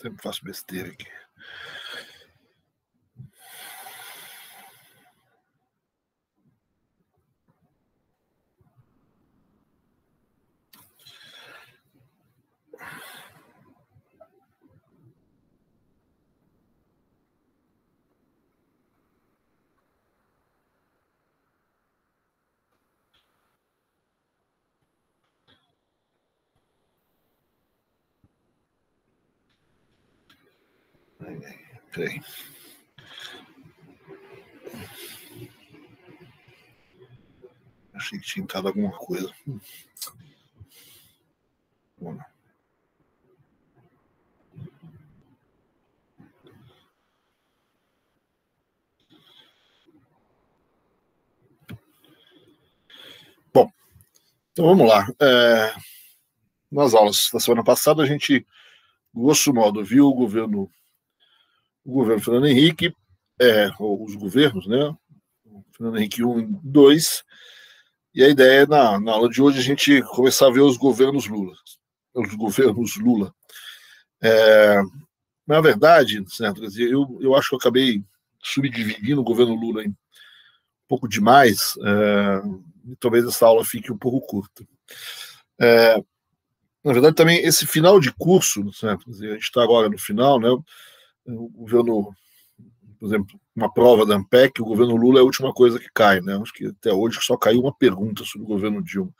Sempre faço besteira aqui. Peraí. Achei que tinha entrado alguma coisa. Bom, então vamos lá. Nas aulas da semana passada, a gente, grosso modo, viu o governo Fernando Henrique, ou os governos, né? O Fernando Henrique 1 e 2, e a ideia é, na aula de hoje, a gente começar a ver os governos Lula. Na verdade, certo? Quer dizer, eu acho que eu acabei subdividindo o governo Lula em um pouco demais, e talvez essa aula fique um pouco curta. Na verdade, também esse final de curso, certo? Quer dizer, a gente está agora no final, né? O governo, por exemplo, uma prova da ANPEC, o governo Lula é a última coisa que cai, né? Acho que até hoje só caiu uma pergunta sobre o governo Dilma.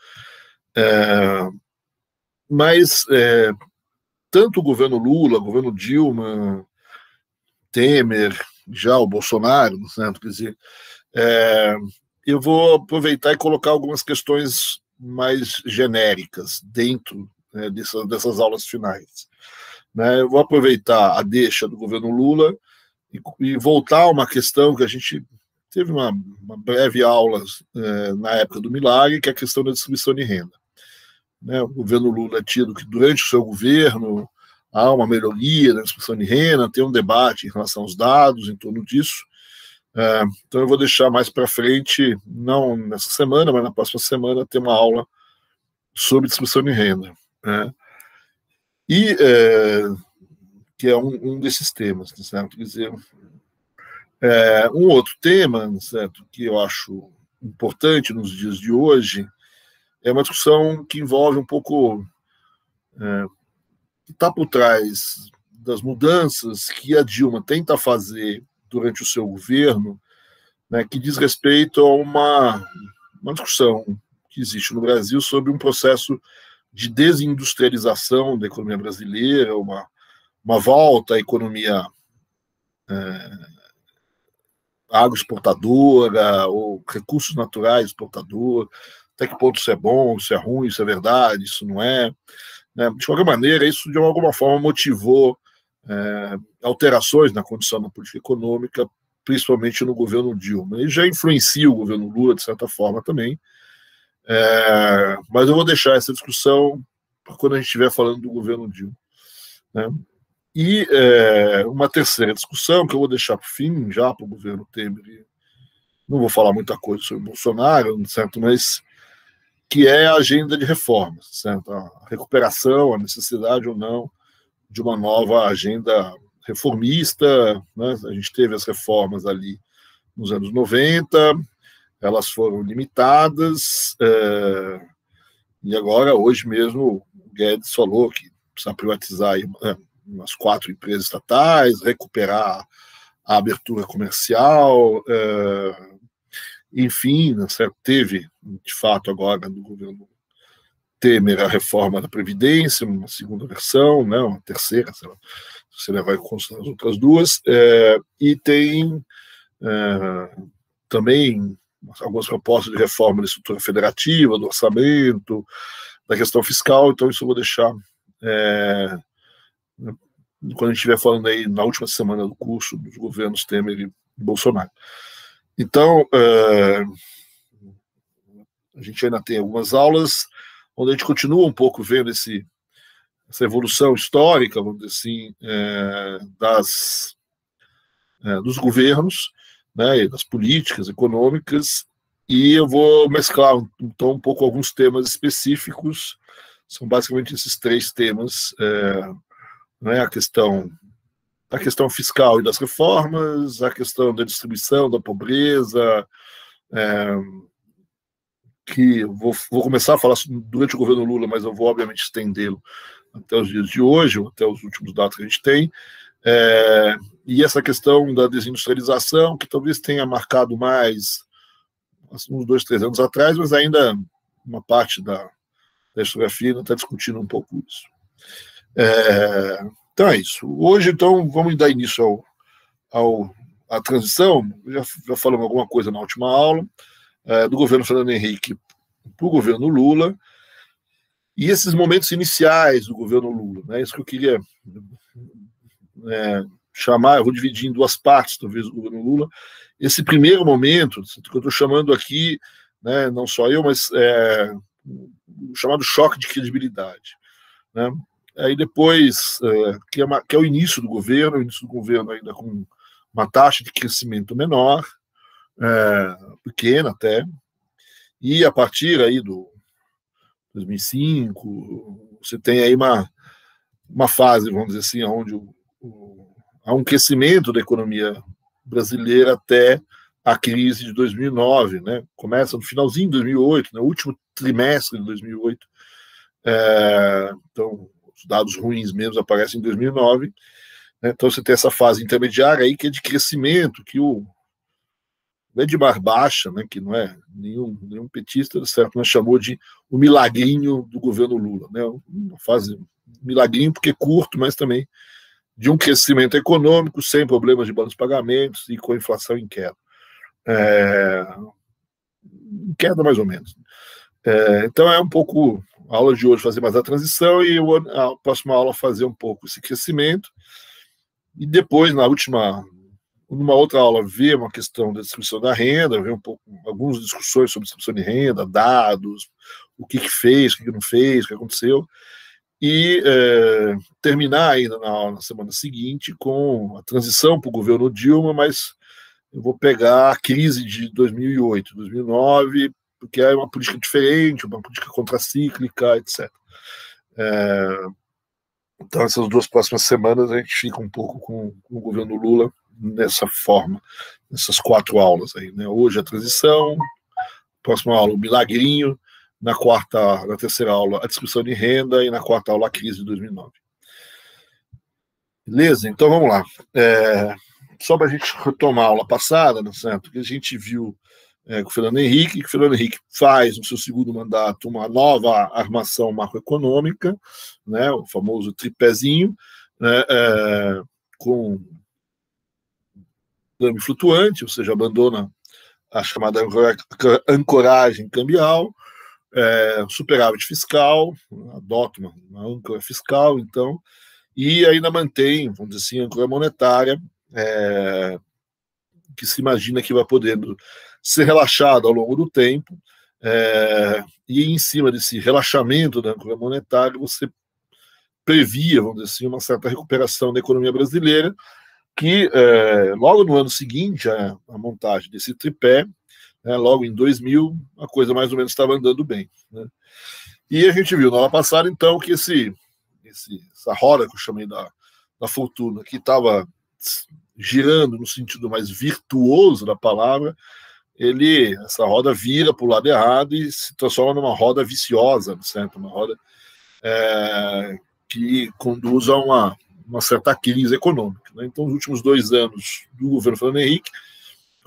Mas tanto o governo Lula, o governo Dilma, Temer, já o Bolsonaro, certo? Quer dizer, eu vou aproveitar e colocar algumas questões mais genéricas dentro, né, dessas aulas finais. Né? Eu vou aproveitar a deixa do governo Lula e voltar a uma questão que a gente teve uma breve aula na época do Milagre, que é a questão da distribuição de renda. Né? O governo Lula é tido que durante o seu governo há uma melhoria na distribuição de renda, tem um debate em relação aos dados em torno disso. Então eu vou deixar mais para frente, não nessa semana, mas na próxima semana, ter uma aula sobre distribuição de renda. Né? E que é um desses temas, certo? Quer dizer, um outro tema, certo, que eu acho importante nos dias de hoje é uma discussão que envolve um pouco que está por trás das mudanças que a Dilma tenta fazer durante o seu governo, né, que diz respeito a uma discussão que existe no Brasil sobre um processo de desindustrialização da economia brasileira, uma volta à economia agroexportadora ou recursos naturais exportador, até que ponto isso é bom, isso é ruim, isso é verdade, isso não é. Né? De qualquer maneira, isso de alguma forma motivou alterações na condição da política econômica, principalmente no governo Dilma. E já influencia o governo Lula, de certa forma, também. Mas eu vou deixar essa discussão para quando a gente estiver falando do governo Dilma. Né? E uma terceira discussão, que eu vou deixar para o fim, já para o governo Temer, não vou falar muita coisa sobre Bolsonaro, certo? Mas que é a agenda de reformas, certo? A recuperação, a necessidade ou não de uma nova agenda reformista. Né? A gente teve as reformas ali nos anos 90, elas foram limitadas, e agora, hoje mesmo, o Guedes falou que precisa privatizar umas 4 empresas estatais, recuperar a abertura comercial, enfim, certo? Teve, de fato, agora no governo Temer a reforma da Previdência, uma segunda versão, né, uma terceira, sei lá, se você levar em consideração as outras duas, e tem também algumas propostas de reforma da estrutura federativa, do orçamento, da questão fiscal, então isso eu vou deixar quando a gente estiver falando aí na última semana do curso dos governos Temer e Bolsonaro. Então, a gente ainda tem algumas aulas onde a gente continua um pouco vendo essa evolução histórica, vamos dizer assim, dos governos, né, das políticas econômicas, e eu vou mesclar então um pouco alguns temas específicos. São basicamente esses 3 temas né, a questão fiscal e das reformas, a questão da distribuição da pobreza, que eu vou começar a falar durante o governo Lula, mas eu vou, obviamente, estendê-lo até os dias de hoje, ou até os últimos dados que a gente tem, e essa questão da desindustrialização, que talvez tenha marcado mais uns 2, 3 anos atrás, mas ainda uma parte da historiografia ainda está discutindo um pouco isso. Então é isso. Hoje, então, vamos dar início à transição. Já falamos alguma coisa na última aula, do governo Fernando Henrique para o governo Lula, e esses momentos iniciais do governo Lula, né? Isso que eu queria chamar, eu vou dividir em 2 partes, talvez, do governo Lula. Esse primeiro momento, que eu estou chamando aqui, né, não só eu, mas o chamado choque de credibilidade, né? Aí depois, que é o início do governo ainda com uma taxa de crescimento menor, pequena até, e a partir aí do 2005, você tem aí uma fase, vamos dizer assim, onde há um crescimento da economia brasileira até a crise de 2009, né? Começa no finalzinho de 2008, no último trimestre de 2008. Então, os dados ruins mesmo aparecem em 2009. Né? Então, você tem essa fase intermediária aí que é de crescimento, que o Edmar Baixa, né, que não é nenhum petista, certo, mas chamou de o milagrinho do governo Lula. Né? Uma fase milagrinho porque é curto, mas também de um crescimento econômico sem problemas de balanço de pagamentos e com a inflação em queda. Em queda, mais ou menos. Então, é um pouco a aula de hoje fazer mais a transição e a próxima aula fazer um pouco esse crescimento. E depois, numa outra aula, ver uma questão da distribuição da renda, ver um pouco algumas discussões sobre distribuição de renda, dados, o que fez, o que não fez, o que aconteceu, e terminar ainda na semana seguinte com a transição para o governo Dilma, mas eu vou pegar a crise de 2008, 2009, porque é uma política diferente, uma política contracíclica, etc. Então, essas 2 próximas semanas a gente fica um pouco com o governo Lula nessa forma, nessas 4 aulas aí, né? Hoje a transição, próxima aula o milagrinho, na terceira aula a distribuição de renda e na 4ª aula a crise de 2009. Beleza? Então vamos lá. Só para a gente retomar a aula passada, né, certo? Que a gente viu com o Fernando Henrique, que o Fernando Henrique faz no seu segundo mandato uma nova armação macroeconômica, né, o famoso tripézinho, né, com câmbio flutuante, ou seja, abandona a chamada ancoragem cambial, superávit fiscal, adota uma âncora fiscal, então, e ainda mantém, vamos dizer assim, a âncora monetária, que se imagina que vai poder ser relaxada ao longo do tempo, e em cima desse relaxamento da âncora monetária, você previa, vamos dizer assim, uma certa recuperação da economia brasileira, que logo no ano seguinte, a montagem desse tripé, logo em 2000, a coisa mais ou menos estava andando bem. Né? E a gente viu na aula passada, então, que essa roda que eu chamei da fortuna, que estava girando no sentido mais virtuoso da palavra, essa roda vira para o lado errado e se transforma numa roda viciosa, certo? Uma roda que conduz a uma certa crise econômica. Né? Então, os últimos 2 anos do governo Fernando Henrique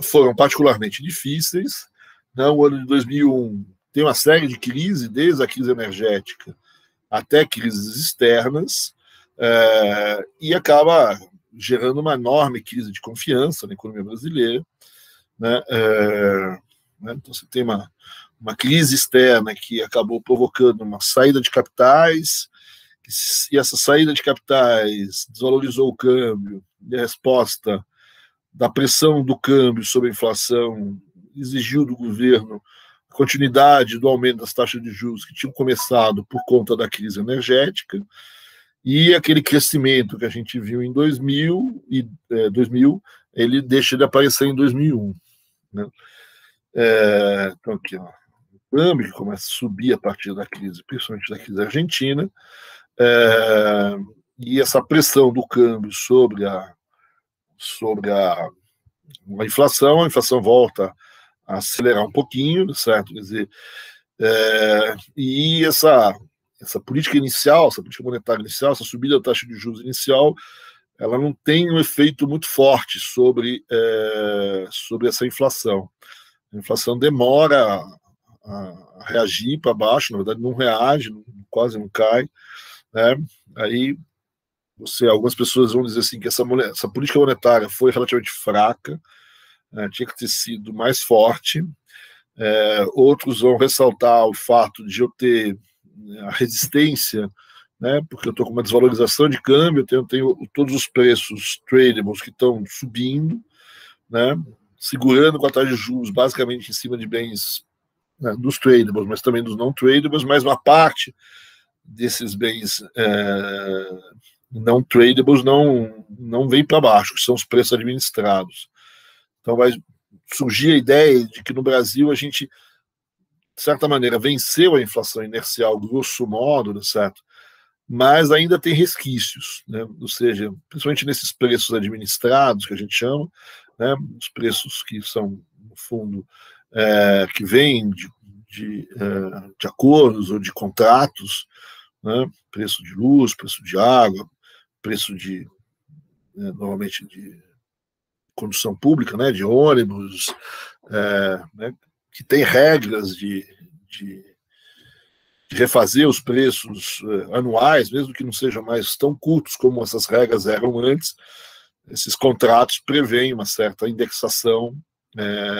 foram particularmente difíceis. Né? O ano de 2001 tem uma série de crises, desde a crise energética até crises externas, e acaba gerando uma enorme crise de confiança na economia brasileira. Né? Então, você tem uma crise externa que acabou provocando uma saída de capitais, e essa saída de capitais desvalorizou o câmbio, e a resposta da pressão do câmbio sobre a inflação exigiu do governo a continuidade do aumento das taxas de juros que tinham começado por conta da crise energética, e aquele crescimento que a gente viu em 2000, ele deixa de aparecer em 2001. Né? Então, aqui, ó, o câmbio que começa a subir a partir da crise, principalmente da crise argentina, e essa pressão do câmbio sobre a inflação, a inflação volta a acelerar um pouquinho, certo? Quer dizer, e essa política inicial, essa política monetária inicial, essa subida da taxa de juros inicial, ela não tem um efeito muito forte sobre essa inflação. A inflação demora a reagir para baixo, na verdade não reage, quase não cai, né? Aí algumas pessoas vão dizer assim que essa política monetária foi relativamente fraca, tinha que ter sido mais forte. Outros vão ressaltar o fato de eu ter a resistência, né, porque eu estou com uma desvalorização de câmbio, eu tenho todos os preços tradables que estão subindo, né, segurando com a taxa de juros basicamente em cima de bens, né, dos tradables, mas também dos não tradables, mas uma parte desses bens não tradables não vem para baixo, que são os preços administrados. Então vai surgir a ideia de que no Brasil a gente, de certa maneira, venceu a inflação inercial, grosso modo, certo? Mas ainda tem resquícios, né? Ou seja, principalmente nesses preços administrados, que a gente chama, né? Os preços que são, no fundo, que vêm de acordos ou de contratos, né? Preço de luz, preço de água, preço normalmente de condução pública, né, de ônibus, né, que tem regras de refazer os preços anuais, mesmo que não sejam mais tão curtos como essas regras eram antes. Esses contratos prevêem uma certa indexação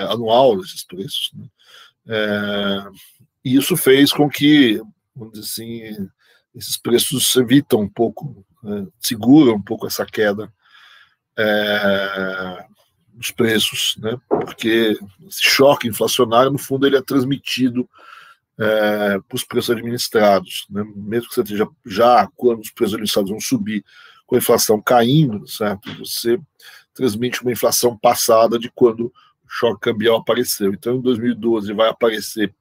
anual desses preços, né? E isso fez com que, vamos dizer assim, esses preços evitam um pouco, seguram um pouco essa queda dos preços, né? Porque esse choque inflacionário, no fundo, ele é transmitido para os preços administrados, né? Mesmo que você esteja já, quando os preços administrados vão subir, com a inflação caindo, certo? Você transmite uma inflação passada de quando o choque cambial apareceu. Então, em 2012 vai aparecer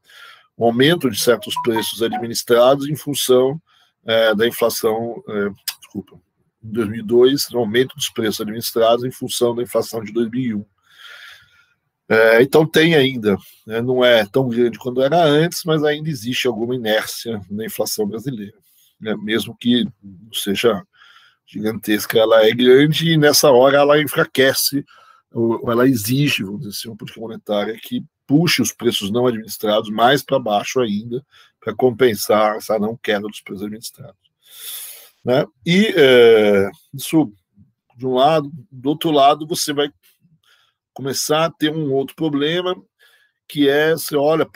um aumento de certos preços administrados em função da inflação, desculpa, em 2002, um aumento dos preços administrados em função da inflação de 2001. Então tem ainda, né, não é tão grande quanto era antes, mas ainda existe alguma inércia na inflação brasileira, né, mesmo que não seja gigantesca, ela é grande e nessa hora ela enfraquece, ou ela exige, vamos dizer assim, uma política monetária que puxe os preços não administrados mais para baixo ainda, para compensar essa não queda dos preços administrados, né? E isso, de um lado, do outro lado, você vai começar a ter um outro problema, que você olha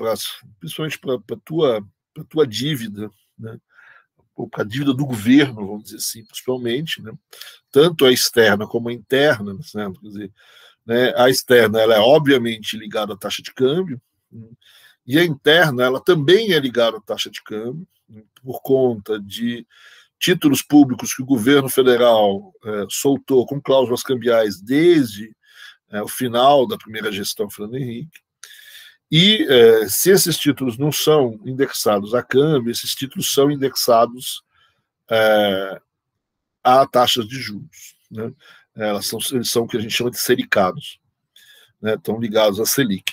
principalmente para a tua dívida, né? Ou para a dívida do governo, vamos dizer assim, principalmente, né? Tanto a externa como a interna, né? Quer dizer, né, a externa ela é obviamente ligada à taxa de câmbio, né? E a interna ela também é ligada à taxa de câmbio, né? Por conta de títulos públicos que o governo federal soltou com cláusulas cambiais desde o final da primeira gestão Fernando Henrique. E se esses títulos não são indexados a câmbio, esses títulos são indexados a taxas de juros, né? Eles são o que a gente chama de sericados, né? Estão ligados à Selic.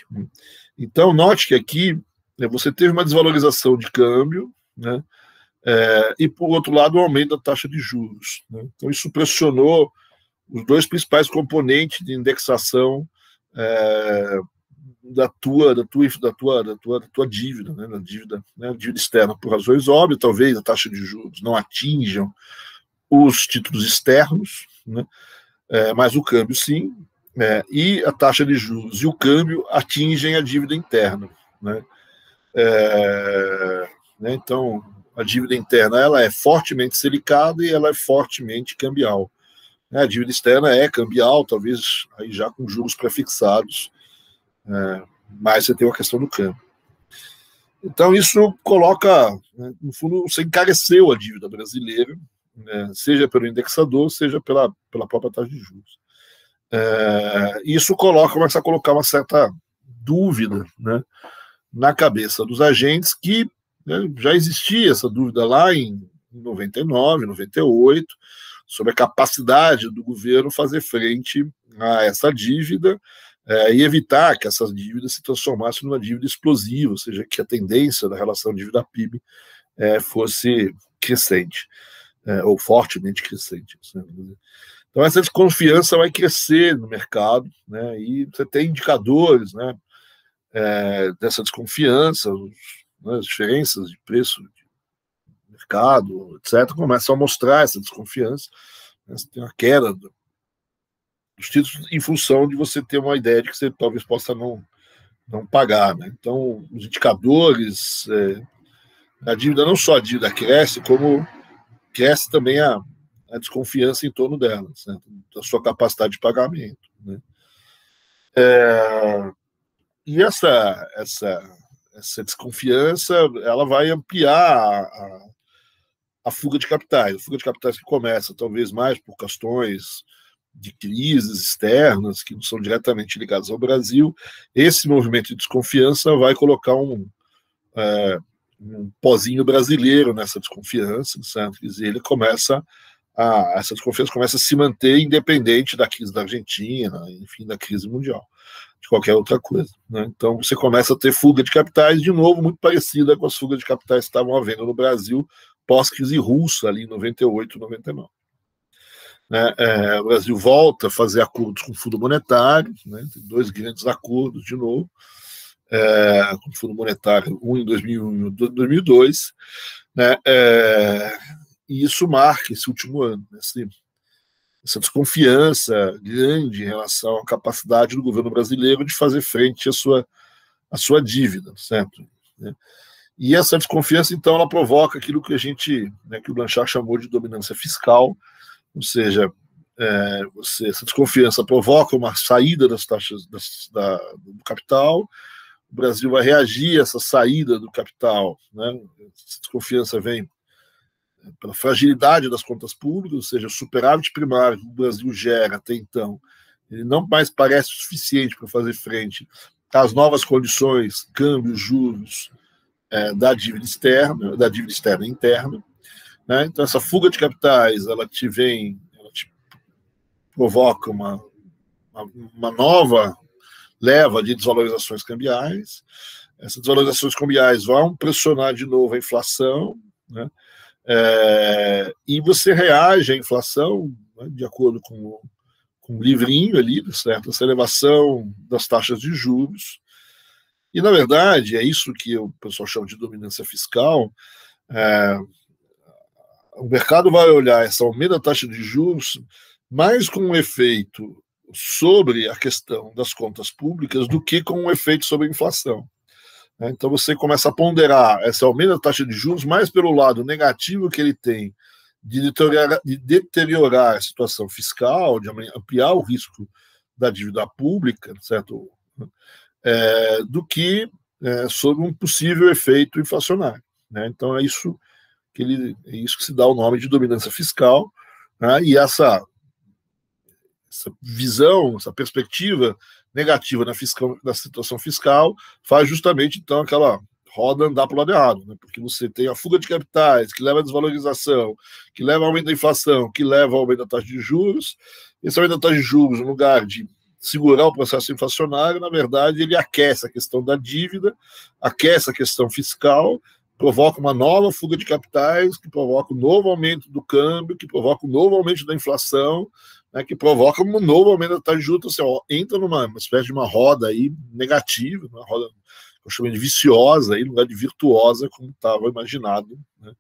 Então, note que aqui você teve uma desvalorização de câmbio, né? E, por outro lado, um aumento da taxa de juros, né? Então, isso pressionou os dois principais componentes de indexação da tua dívida, né? A dívida externa, por razões óbvias, talvez a taxa de juros não atinjam os títulos externos, né? Mas o câmbio sim, e a taxa de juros e o câmbio atingem a dívida interna, né? Então, a dívida interna ela é fortemente selicada e ela é fortemente cambial. A dívida externa é cambial, talvez aí já com juros prefixados, mas você tem uma questão do câmbio. Então, isso coloca, né, no fundo, você encareceu a dívida brasileira, né, seja pelo indexador, seja pela própria taxa de juros. Isso começa a colocar uma certa dúvida, né, na cabeça dos agentes, que, né, já existia essa dúvida lá em em 99, 98, sobre a capacidade do governo fazer frente a essa dívida e evitar que essas dívidas se transformassem numa dívida explosiva, ou seja, que a tendência da relação dívida-PIB fosse crescente, ou fortemente crescente. Então, essa desconfiança vai crescer no mercado, né, e você tem indicadores, né, dessa desconfiança, as diferenças de preço de mercado, etc., começam a mostrar essa desconfiança. Né, você tem uma queda dos títulos em função de você ter uma ideia de que você talvez possa não pagar. Né? Então, os indicadores, a dívida, não só a dívida cresce, como cresce também a desconfiança em torno dela, certo? Da sua capacidade de pagamento. Né? E essa desconfiança, ela vai ampliar a fuga de capitais. A fuga de capitais que começa talvez mais por questões de crises externas que não são diretamente ligadas ao Brasil. Esse movimento de desconfiança vai colocar um pozinho brasileiro nessa desconfiança, certo? Quer dizer, essa desconfiança começa a se manter independente da crise da Argentina, enfim, da crise mundial, de qualquer outra coisa. Né? Então, você começa a ter fuga de capitais, de novo, muito parecida com as fugas de capitais que estavam havendo no Brasil pós-crise russa, ali em 98, 99. O Brasil volta a fazer acordos com o Fundo Monetário, né? Tem 2 grandes acordos, de novo, com o Fundo Monetário, um em 2001 e um em 2002, né? E isso marca esse último ano, né? Essa desconfiança grande em relação à capacidade do governo brasileiro de fazer frente à sua dívida, certo? E essa desconfiança, então, ela provoca aquilo que que o Blanchard chamou de dominância fiscal, ou seja, essa desconfiança provoca uma saída das taxas do capital, o Brasil vai reagir a essa saída do capital, né? Essa desconfiança vem pela fragilidade das contas públicas, ou seja, o superávit primário que o Brasil gera até então, ele não mais parece suficiente para fazer frente às novas condições, câmbio, juros, da dívida externa e interna. Né? Então, essa fuga de capitais, ela te provoca uma nova leva de desvalorizações cambiais. Essas desvalorizações cambiais vão pressionar de novo a inflação, né? E você reage à inflação, né, de acordo com o livrinho ali, certo? Essa elevação das taxas de juros. E, na verdade, é isso que o pessoal chama de dominância fiscal. O mercado vai olhar esse aumento da taxa de juros mais com um efeito sobre a questão das contas públicas do que com um efeito sobre a inflação. Então você começa a ponderar esse aumento da taxa de juros mais pelo lado negativo que ele tem de deteriorar a situação fiscal, de ampliar o risco da dívida pública, certo? Do que sobre um possível efeito inflacionário. Né? Então é isso que se dá o nome de dominância fiscal, né? E essa visão, essa perspectiva negativa na situação fiscal faz justamente, então, aquela roda andar para o lado errado, né? Porque você tem a fuga de capitais, que leva à desvalorização, que leva ao aumento da inflação, que leva ao aumento da taxa de juros. Esse aumento da taxa de juros, no lugar de segurar o processo inflacionário, na verdade, ele aquece a questão da dívida, aquece a questão fiscal, provoca uma nova fuga de capitais, que provoca um novo aumento do câmbio, que provoca um novo aumento da inflação, né, que provoca um novo aumento da taxa de juros. Então, entra numa espécie de uma roda aí negativa, uma roda que eu chamo de viciosa, aí, no lugar de virtuosa, como estava imaginado. Né?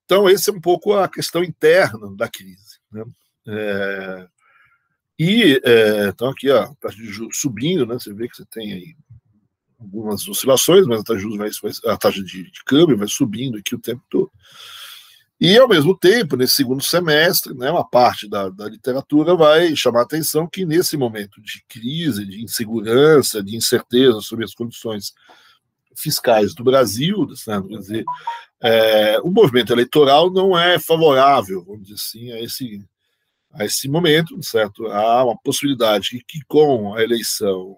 Então, essa é um pouco a questão interna da crise. Né? Então, aqui a taxa de juros subindo, né? Você vê que você tem aí algumas oscilações, mas a taxa de juros a taxa de câmbio vai subindo aqui o tempo todo. E, ao mesmo tempo, nesse segundo semestre, né, uma parte da literatura vai chamar a atenção que, nesse momento de crise, de insegurança, de incerteza sobre as condições fiscais do Brasil, né, quer dizer, o movimento eleitoral não é favorável, vamos dizer assim, a esse momento, certo? Há uma possibilidade que com a eleição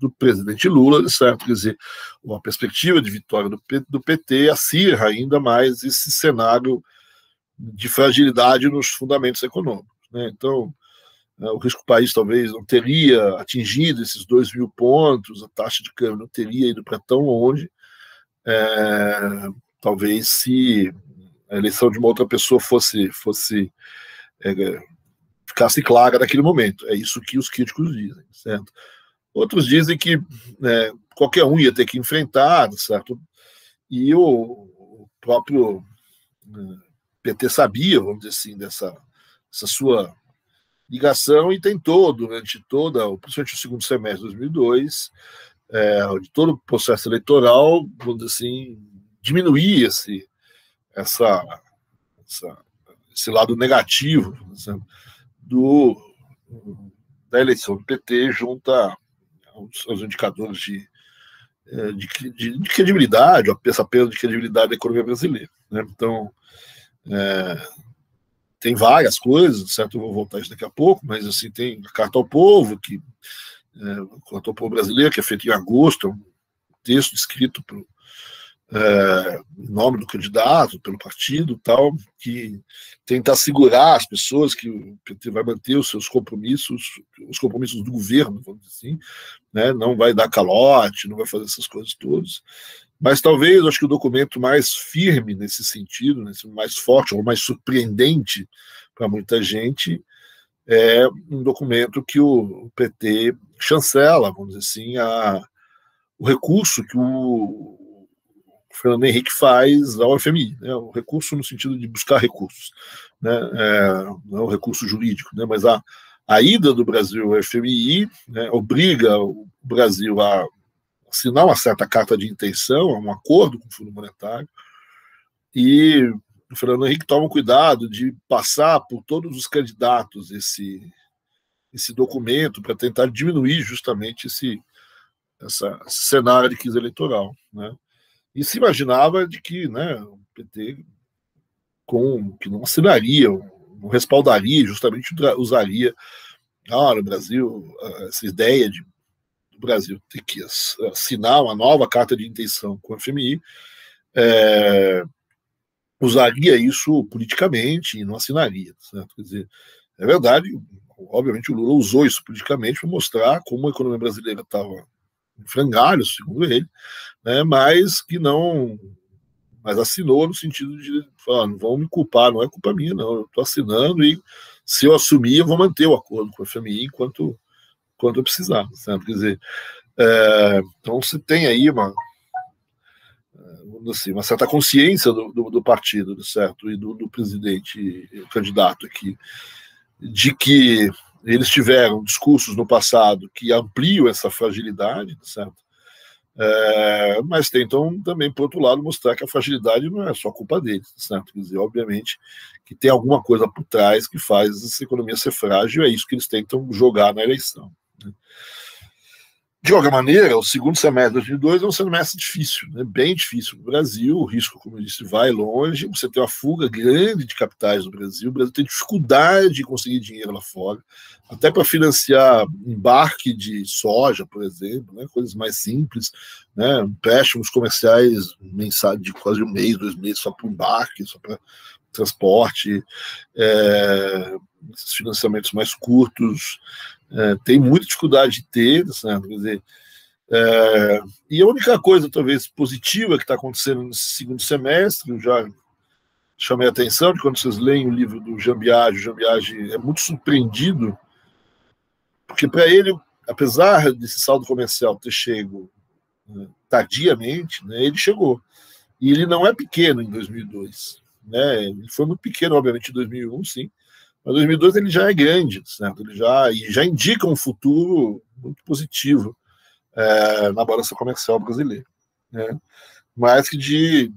do presidente Lula, certo? Quer dizer, uma perspectiva de vitória do PT acirra ainda mais esse cenário de fragilidade nos fundamentos econômicos, né? Então, o risco país talvez não teria atingido esses 2.000 pontos, a taxa de câmbio não teria ido para tão longe, talvez se a eleição de uma outra pessoa ficasse clara naquele momento. É isso que os críticos dizem, certo? Outros dizem que qualquer um ia ter que enfrentar, certo? E o próprio PT sabia, vamos dizer assim, dessa sua ligação e tentou, durante principalmente o segundo semestre de 2002, de todo o processo eleitoral, vamos dizer assim, diminuir esse lado negativo, da eleição do PT junto aos indicadores de credibilidade, essa perda de credibilidade da economia brasileira, né? Então, tem várias coisas, certo? Eu vou voltar a isso daqui a pouco, mas assim, tem a Carta ao Povo, a Carta ao Povo brasileiro, que é feita em agosto, é um texto escrito em nome do candidato, pelo partido, tal, que tenta assegurar as pessoas que o PT vai manter os seus compromissos, os compromissos do governo, vamos dizer assim, né? Não vai dar calote, não vai fazer essas coisas todas. Mas talvez, acho que o documento mais firme nesse sentido, mais forte ou mais surpreendente para muita gente, é um documento que o PT chancela, vamos dizer assim, o recurso que o Fernando Henrique faz ao FMI, né? O recurso no sentido de buscar recursos, né? Não é o recurso jurídico, né? Mas a ida do Brasil ao FMI, né, obriga o Brasil a assinar uma certa carta de intenção, um acordo com o Fundo Monetário, e o Fernando Henrique toma cuidado de passar por todos os candidatos esse documento para tentar diminuir justamente esse cenário de crise eleitoral, né? E se imaginava de que, né, o PT que não assinaria, não respaldaria, justamente usaria no Brasil essa ideia do Brasil ter que assinar uma nova carta de intenção com a FMI, usaria isso politicamente e não assinaria, certo? Quer dizer, é verdade, obviamente o Lula usou isso politicamente para mostrar como a economia brasileira estava em frangalhos, segundo ele, né, mas assinou no sentido de falar, não vão me culpar, não é culpa minha, não, eu estou assinando e se eu assumir, eu vou manter o acordo com a FMI enquanto eu precisar, certo? Quer dizer, então você tem aí uma certa consciência do partido, certo? E do presidente, o candidato aqui, de que eles tiveram discursos no passado que ampliam essa fragilidade, certo? Mas tentam também, por outro lado, mostrar que a fragilidade não é só culpa deles, certo? Quer dizer, obviamente que tem alguma coisa por trás que faz essa economia ser frágil, é isso que eles tentam jogar na eleição, né? De qualquer maneira, o segundo semestre de 2002 é um semestre difícil, né? Bem difícil no Brasil, o risco, como eu disse, vai longe, você tem uma fuga grande de capitais no Brasil, o Brasil tem dificuldade de conseguir dinheiro lá fora, até para financiar embarque de soja, por exemplo, né? Coisas mais simples, né? Empréstimos comerciais mensais de quase um mês, 2 meses, só para embarque, só para transporte, esses financiamentos mais curtos, tem muita dificuldade de ter, certo? Quer dizer, e a única coisa, talvez, positiva que está acontecendo nesse segundo semestre, eu já chamei a atenção de quando vocês leem o livro do Jean Biagi, o Jean Biagi é muito surpreendido, porque para ele, apesar desse saldo comercial ter chego tardiamente, né, ele chegou. E ele não é pequeno em 2002. Né? Ele foi muito pequeno, obviamente, em 2001, sim, mas em 2002 ele já é grande, certo? Ele já indica um futuro muito positivo na balança comercial brasileira, né? Mas que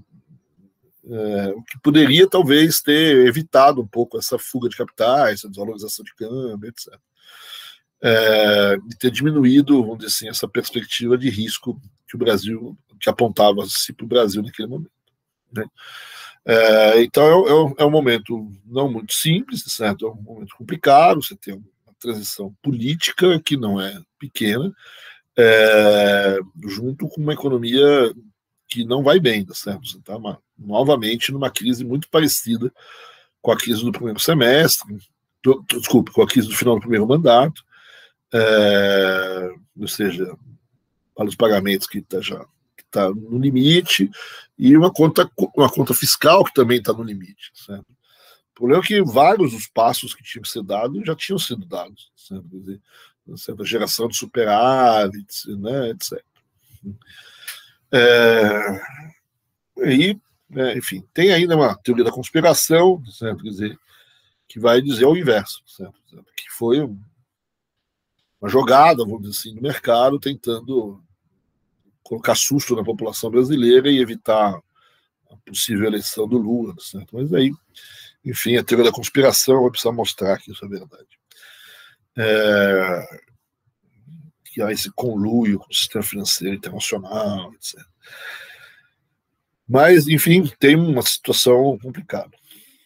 o que poderia talvez ter evitado um pouco essa fuga de capitais, essa desvalorização de câmbio, etc. E ter diminuído, vamos dizer assim, essa perspectiva de risco que apontava-se para o Brasil naquele momento, né? Então é um momento não muito simples, certo? É um momento complicado, você tem uma transição política que não é pequena, junto com uma economia que não vai bem, certo? Você está novamente numa crise muito parecida com a crise do primeiro semestre, desculpa, com a crise do final do primeiro mandato, ou seja, para os pagamentos que está no limite, e uma conta fiscal que também está no limite. Certo? O problema é que vários dos passos que tinham que ser dados já tinham sido dados. Certo? Quer dizer, certa geração de superávites, né, etc. Enfim, tem ainda uma teoria da conspiração, certo? Quer dizer, que vai dizer o inverso, certo? Que foi uma jogada, vamos dizer assim, no mercado, tentando colocar susto na população brasileira e evitar a possível eleição do Lula, certo? Mas aí, enfim, a teoria da conspiração vai precisar mostrar que isso é verdade. Que há esse conluio com o sistema financeiro internacional, etc. Mas, enfim, tem uma situação complicada.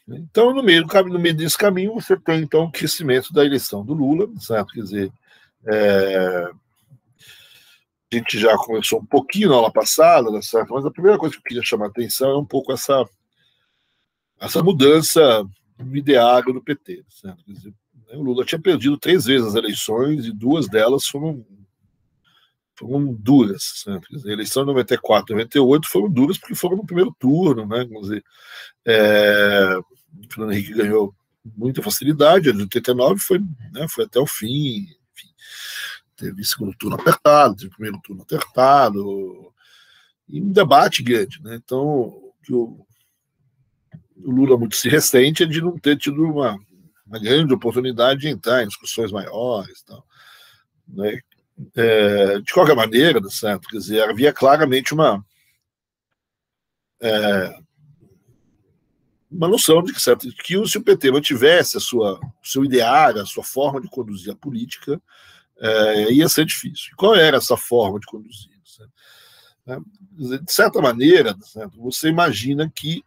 Então, no meio desse caminho, você tem, então, o crescimento da eleição do Lula, certo? Quer dizer, a gente já conversou um pouquinho na aula passada, né, certo? Mas a primeira coisa que eu queria chamar a atenção é um pouco essa mudança no ideário do PT, certo? Quer dizer, o Lula tinha perdido 3 vezes as eleições e 2 delas foram duras. Certo? Quer dizer, a eleição de 94 e 98 foram duras porque foram no primeiro turno, né? Quer dizer, o Fernando Henrique ganhou muita facilidade, a de 89 foi até o fim, enfim, teve segundo turno apertado, teve primeiro turno apertado, e um debate grande, né? Então, o Lula muito se ressente de não ter tido uma grande oportunidade de entrar em discussões maiores, tal, né? De qualquer maneira, certo? Quer dizer, havia claramente uma noção de que, certo, que se o PT mantivesse o seu ideário, a sua forma de conduzir a política, ia ser difícil. E qual era essa forma de conduzir? Certo? De certa maneira, certo, você imagina que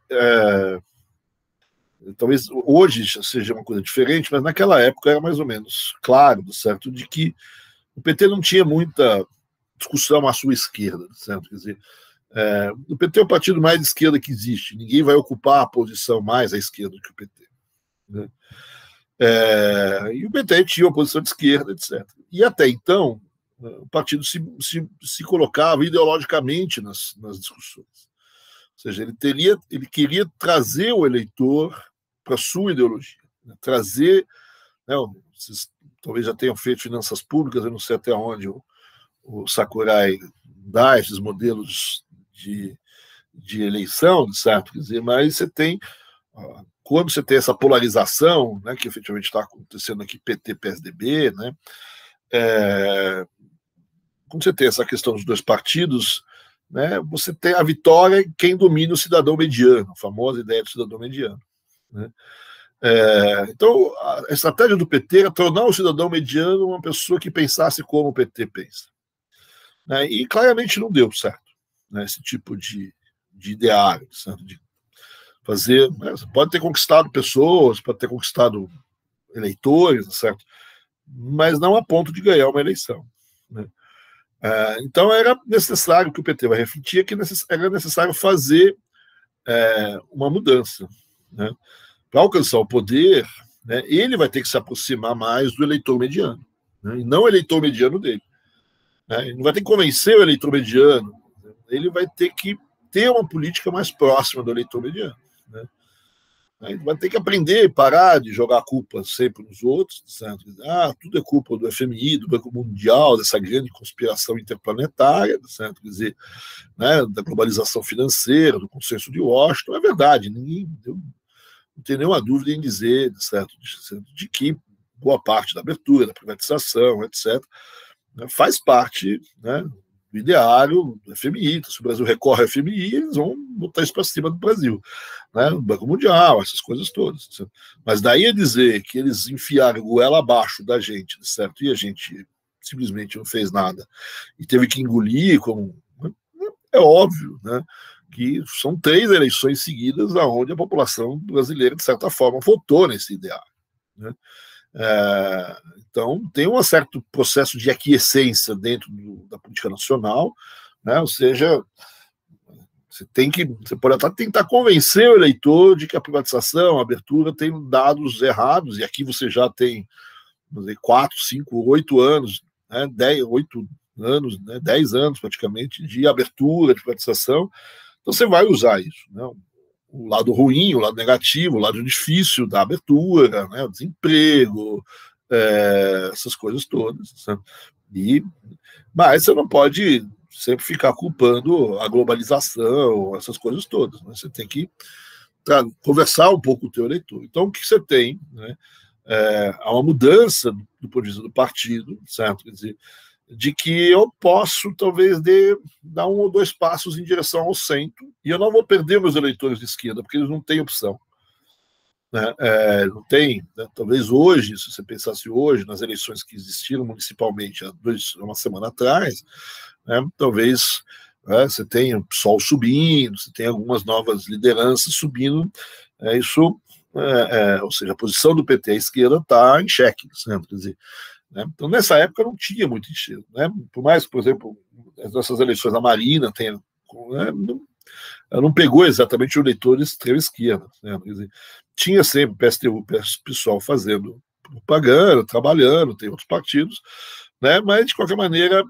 talvez hoje seja uma coisa diferente, mas naquela época era mais ou menos claro, certo, de que o PT não tinha muita discussão à sua esquerda, certo? Quer dizer, o PT é o partido mais de esquerda que existe. Ninguém vai ocupar a posição mais à esquerda que o PT. Né? E o PT tinha uma posição de esquerda, etc. E até então, o partido se colocava ideologicamente nas discussões. Ou seja, ele queria trazer o eleitor para a sua ideologia. Né? Trazer... Né, vocês talvez já tenham feito finanças públicas, eu não sei até onde o Sakurai dá esses modelos de eleição, certo? Quer dizer, mas você tem, quando você tem essa polarização, né, que efetivamente está acontecendo aqui, PT-PSDB, né, quando você tem essa questão dos 2 partidos, né, você tem a vitória em quem domina o cidadão mediano, a famosa ideia do cidadão mediano. Né? Então, a estratégia do PT era tornar o cidadão mediano uma pessoa que pensasse como o PT pensa. Né? E claramente não deu certo, né, esse tipo de ideário, certo? De fazer. Né, você pode ter conquistado pessoas, pode ter conquistado eleitores, certo? Mas não a ponto de ganhar uma eleição. Né? Então, era necessário que o PT vai refletir que era necessário fazer uma mudança. Né? Para alcançar o poder, né, ele vai ter que se aproximar mais do eleitor mediano, né, e não o eleitor mediano dele. Né, ele não vai ter que convencer o eleitor mediano, ele vai ter que ter uma política mais próxima do eleitor mediano. Né. Ele vai ter que aprender e parar de jogar a culpa sempre nos outros, certo? Tudo é culpa do FMI, do Banco Mundial, dessa grande conspiração interplanetária, certo? Quer dizer, né, da globalização financeira, do consenso de Washington. É verdade, não tem nenhuma dúvida em dizer, certo, de que boa parte da abertura, da privatização, etc., né, faz parte, né, do ideário do FMI. Então, se o Brasil recorre ao FMI, eles vão botar isso para cima do Brasil. Né, o Banco Mundial, essas coisas todas. Certo? Mas daí a dizer que eles enfiaram goela abaixo da gente, certo? E a gente simplesmente não fez nada e teve que engolir, como é óbvio, né? Que são 3 eleições seguidas onde a população brasileira, de certa forma, votou nesse ideário. Né? Então, tem um certo processo de aquiescência dentro da política nacional, né? Ou seja, você pode até tentar convencer o eleitor de que a privatização, a abertura, tem dados errados, e aqui você já tem, vamos dizer, 4, 5, 8 anos, né? 8 anos, né? 10 anos praticamente, de abertura, de privatização. Então você vai usar isso, né? O lado ruim, o lado negativo, o lado difícil da abertura, né? O desemprego, essas coisas todas. Né? Mas você não pode sempre ficar culpando a globalização, essas coisas todas. Né? Você tem que conversar um pouco com o teu eleitor. Então, o que você tem? Né? Há uma mudança do ponto de vista do partido, certo? Quer dizer, de que eu posso, talvez, dar 1 ou 2 passos em direção ao centro, e eu não vou perder meus eleitores de esquerda, porque eles não têm opção. Né? Não tem, né? Talvez hoje, se você pensasse hoje, nas eleições que existiram municipalmente há uma semana atrás, né? Talvez você tenha o PSOL subindo, você tem algumas novas lideranças subindo, isso, ou seja, a posição do PT à esquerda está em xeque, certo? Quer dizer, né? Então, nessa época, não tinha muito enxergo. Né? Por mais que, por exemplo, nessas eleições a Marina tenha, né, não pegou exatamente o eleitor de extrema esquerda. Né? Quer dizer, tinha sempre o PSTU, o pessoal fazendo propaganda, trabalhando, tem outros partidos, né? Mas, de qualquer maneira,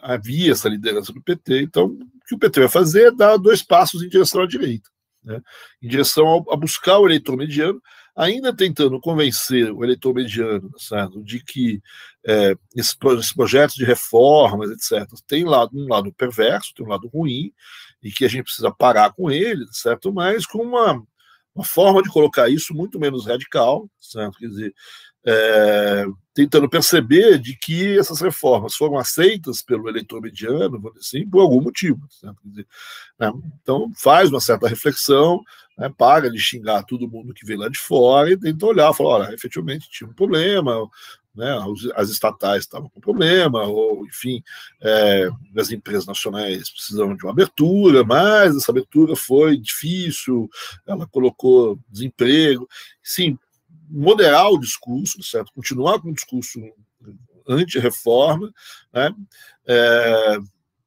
havia essa liderança do PT. Então, o que o PT vai fazer é dar 2 passos em direção à direita, né? Em direção a buscar o eleitor mediano, ainda tentando convencer o eleitor mediano, certo, de que esses projetos de reformas, etc., tem um lado perverso, tem um lado ruim, e que a gente precisa parar com ele, certo? Mas com uma forma de colocar isso muito menos radical, certo? Quer dizer, tentando perceber de que essas reformas foram aceitas pelo eleitor mediano, vamos dizer assim, por algum motivo. Certo? Quer dizer, né? Então, faz uma certa reflexão, né? Para de xingar todo mundo que vem lá de fora e tenta olhar, falar, olha, efetivamente tinha um problema, né? As estatais estavam com problema, ou, enfim, as empresas nacionais precisavam de uma abertura, mas essa abertura foi difícil, ela colocou desemprego. Sim, moderar o discurso, certo? Continuar com o discurso anti-reforma, né?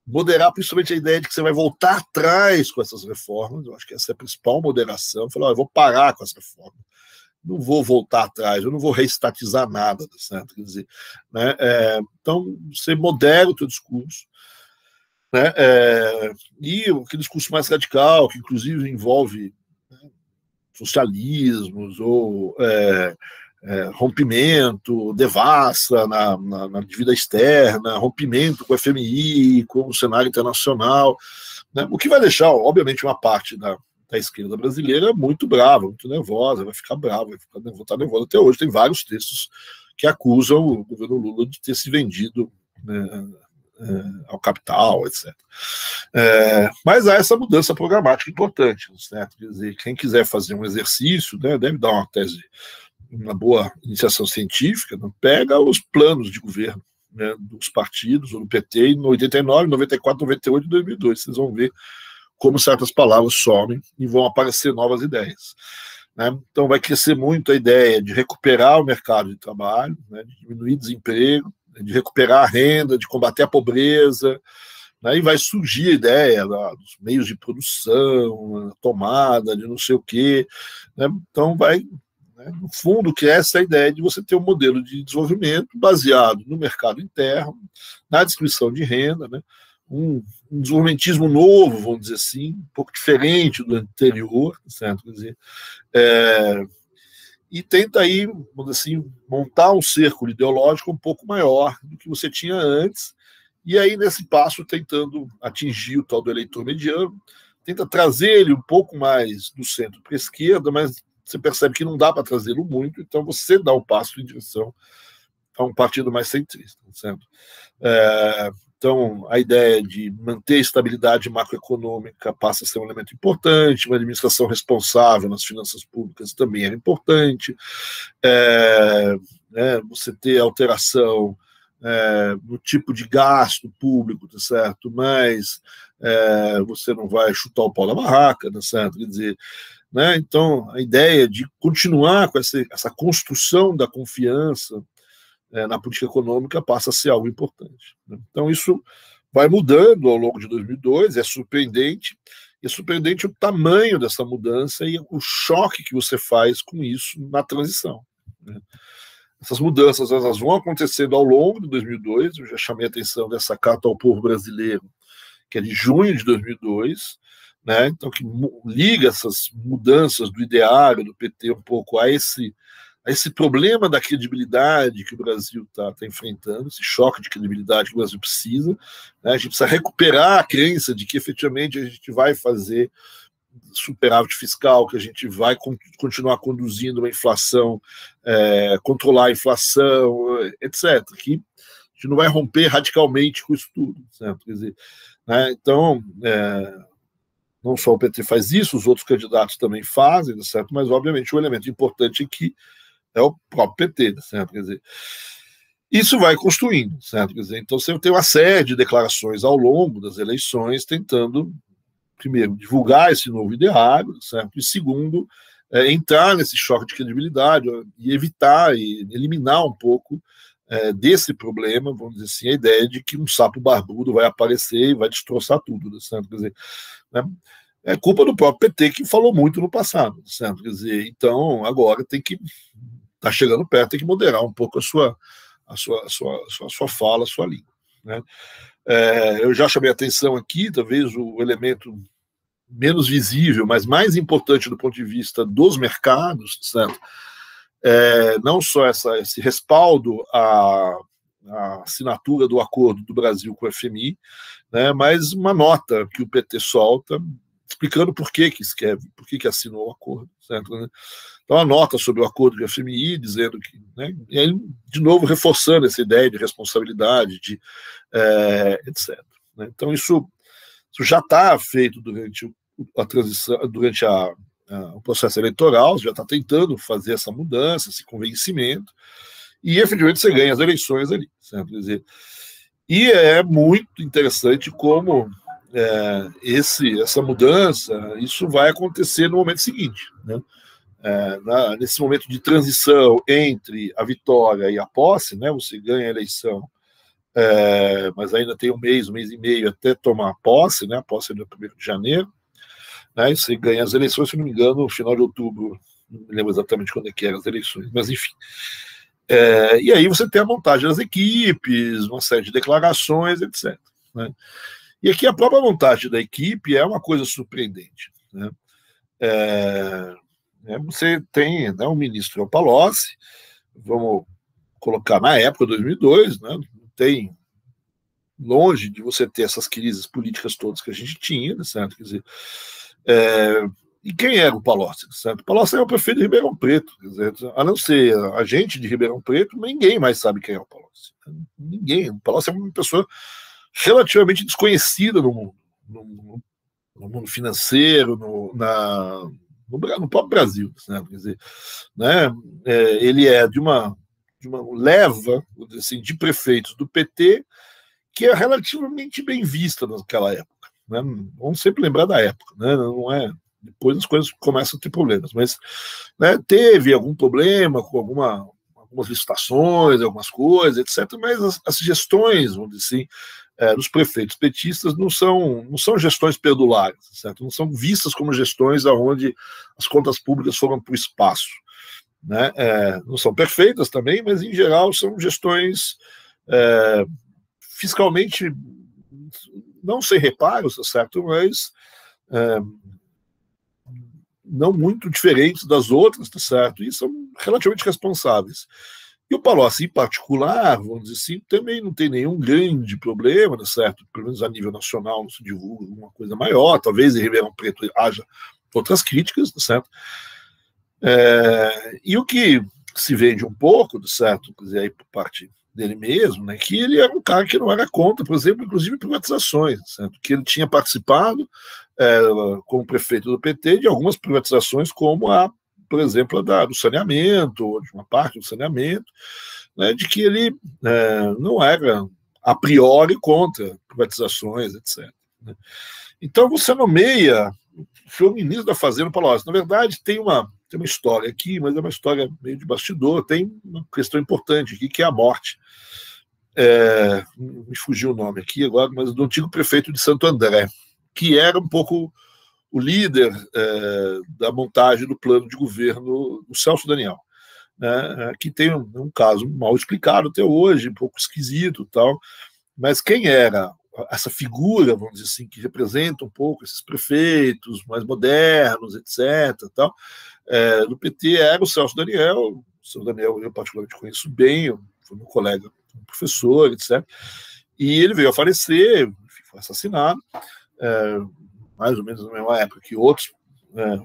Moderar principalmente a ideia de que você vai voltar atrás com essas reformas. Eu acho que essa é a principal moderação. Falar, eu vou parar com essa reforma, não vou voltar atrás, eu não vou reestatizar nada, certo? Quer dizer, né? Então, você modera o teu discurso, né? E aquele discurso mais radical, que inclusive envolve, né, socialismos ou rompimento, devassa na dívida externa, rompimento com o FMI, com o cenário internacional, né? O que vai deixar, obviamente, uma parte da esquerda brasileira muito brava, muito nervosa, vai ficar brava, vai estar nervosa até hoje. Tem vários textos que acusam o governo Lula de ter se vendido, né, ao capital, etc. Mas há essa mudança programática importante, certo? Quer dizer, quem quiser fazer um exercício, né, deve dar uma tese, uma boa iniciação científica, né, pega os planos de governo, né, dos partidos, ou do PT, em 89, 94, 98 e 2002. Vocês vão ver como certas palavras somem e vão aparecer novas ideias. Né? Então, vai crescer muito a ideia de recuperar o mercado de trabalho, né, de diminuir o desemprego, de recuperar a renda, de combater a pobreza, né, e vai surgir a ideia dos meios de produção, a tomada de não sei o quê. Né? Então, vai, né, no fundo, cresce a ideia de você ter um modelo de desenvolvimento baseado no mercado interno, na distribuição de renda, né, um desenvolvimentismo novo, vamos dizer assim, um pouco diferente do anterior, certo? Quer dizer, e tenta aí, vamos dizer assim, montar um círculo ideológico um pouco maior do que você tinha antes, e aí, nesse passo, tentando atingir o tal do eleitor mediano, tenta trazer ele um pouco mais do centro para a esquerda, mas você percebe que não dá para trazê-lo muito, então você dá um passo em direção a um partido mais centrista, certo? Então, a ideia de manter a estabilidade macroeconômica passa a ser um elemento importante, uma administração responsável nas finanças públicas também era importante, você ter alteração no tipo de gasto público, tá certo? Mas você não vai chutar o pau da barraca, tá certo? Quer dizer, né? Então, a ideia de continuar com essa construção da confiança na política econômica passa a ser algo importante, né? Então, isso vai mudando ao longo de 2002, é surpreendente o tamanho dessa mudança e o choque que você faz com isso na transição, né? Essas mudanças elas vão acontecendo ao longo de 2002, eu já chamei a atenção dessa Carta ao Povo Brasileiro, que é de junho de 2002, né? Então, que liga essas mudanças do ideário do PT um pouco a esse problema da credibilidade que o Brasil está enfrentando, esse choque de credibilidade que o Brasil precisa, né? A gente precisa recuperar a crença de que efetivamente a gente vai fazer superávit fiscal, que a gente vai continuar conduzindo uma inflação, controlar a inflação, etc. Que a gente não vai romper radicalmente com isso tudo, certo? Quer dizer, né? Então, não só o PT faz isso, os outros candidatos também fazem, certo? Mas, obviamente, o elemento importante aqui é o próprio PT, certo? Quer dizer, isso vai construindo, certo? Quer dizer, então você tem uma série de declarações ao longo das eleições tentando, primeiro, divulgar esse novo ideário, certo? E segundo, entrar nesse choque de credibilidade e evitar e eliminar um pouco desse problema, vamos dizer assim, a ideia de que um sapo barbudo vai aparecer e vai destroçar tudo, certo? Quer dizer, né? É culpa do próprio PT, que falou muito no passado, certo? Quer dizer, então agora tem que tá chegando perto, tem que moderar um pouco a sua fala, a sua língua, né? Eu já chamei a atenção aqui, talvez o elemento menos visível, mas mais importante do ponto de vista dos mercados, certo? Não só esse respaldo à assinatura do acordo do Brasil com o FMI, né, mas uma nota que o PT solta explicando por que escreve, por que assinou o acordo, certo? Então, a nota sobre o acordo do FMI, dizendo que, né, e aí, de novo, reforçando essa ideia de responsabilidade, etc. Né? Então, isso já está feito durante a transição, durante o processo eleitoral, já está tentando fazer essa mudança, esse convencimento, e efetivamente você ganha as eleições ali, certo? Quer dizer, e é muito interessante como essa mudança, isso vai acontecer no momento seguinte, né? Nesse momento de transição entre a vitória e a posse, né? Você ganha a eleição, mas ainda tem um mês e meio até tomar posse, né? A posse é no 1º de janeiro, né? E você ganha as eleições, se não me engano, no final de outubro, não me lembro exatamente quando é que eram as eleições, mas enfim. E aí você tem a montagem das equipes, uma série de declarações, etc. Né? E aqui a própria montagem da equipe é uma coisa surpreendente, né? Você tem, né, o ministro Palocci, vamos colocar na época, 2002, né? Tem longe de você ter essas crises políticas todas que a gente tinha, né, certo? Quer dizer, e quem era o Palocci, certo? O Palocci é o prefeito de Ribeirão Preto, quer dizer, a não ser a gente de Ribeirão Preto, ninguém mais sabe quem é o Palocci. Ninguém. O Palocci é uma pessoa relativamente desconhecida no mundo financeiro, no próprio Brasil, né? Quer dizer, né? Ele é de uma leva, assim, de prefeitos do PT que é relativamente bem vista naquela época, né? Vamos sempre lembrar da época, né? Não é. Depois as coisas começam a ter problemas, mas, né, teve algum problema com algumas licitações, algumas coisas, etc. Mas as gestões, vamos dizer assim, dos prefeitos petistas não são gestões perdulares, certo? Não são vistas como gestões onde as contas públicas foram para o espaço, né? Não são perfeitas também, mas em geral são gestões fiscalmente não sem reparos, certo? Mas não muito diferentes das outras, tá certo? E são relativamente responsáveis. E o Palocci, em particular, vamos dizer assim, também não tem nenhum grande problema, tá certo? Pelo menos a nível nacional não se divulga uma coisa maior, talvez em Ribeirão Preto haja outras críticas, tá certo? E o que se vende um pouco, tá certo? Quer dizer, aí por parte dele mesmo, né, que ele era um cara que não era contra, por exemplo, inclusive privatizações, certo? Que ele tinha participado como prefeito do PT de algumas privatizações, como por exemplo, do saneamento, ou de uma parte do saneamento, né, de que ele não era a priori contra privatizações, etc. Né? Então você nomeia foi o ministro da Fazenda Palocci. Na verdade, tem uma história aqui, mas é uma história meio de bastidor. Tem uma questão importante aqui, que é a morte. Me fugiu o nome aqui agora, mas do antigo prefeito de Santo André, que era um pouco o líder da montagem do plano de governo do Celso Daniel, né, que tem um caso mal explicado até hoje, um pouco esquisito, tal, mas quem era essa figura, vamos dizer assim, que representa um pouco esses prefeitos mais modernos, etc., tal, do PT, era o Celso Daniel. O Celso Daniel eu particularmente conheço bem, foi meu colega, um professor, etc., e ele veio a falecer, foi assassinado, mais ou menos na mesma época que outros.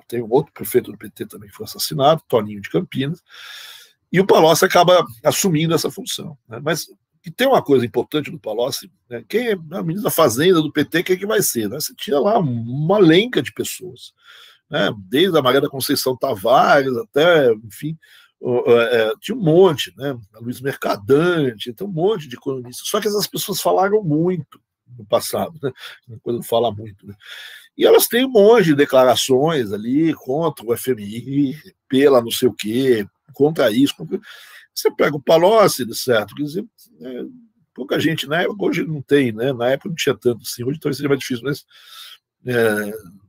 Tem um outro prefeito do PT também que foi assassinado, Toninho de Campinas, e o Palocci acaba assumindo essa função, né? Mas que tem uma coisa importante do Palocci, né? Quem é a ministra da Fazenda do PT, quem é que vai ser? Né? Você tinha lá uma lenca de pessoas, né? Desde a Maria da Conceição Tavares até, enfim, tinha um monte, né? A Luiz Mercadante, tem um monte de economistas, só que essas pessoas falaram muito no passado, né? Quando fala muito, né? E elas têm um monte de declarações ali contra o FMI, pela não sei o quê, contra isso. Você pega o Palocci, certo? Quer dizer, pouca gente na época, hoje não tem, né? Na época não tinha tanto assim, hoje talvez seja mais difícil, mas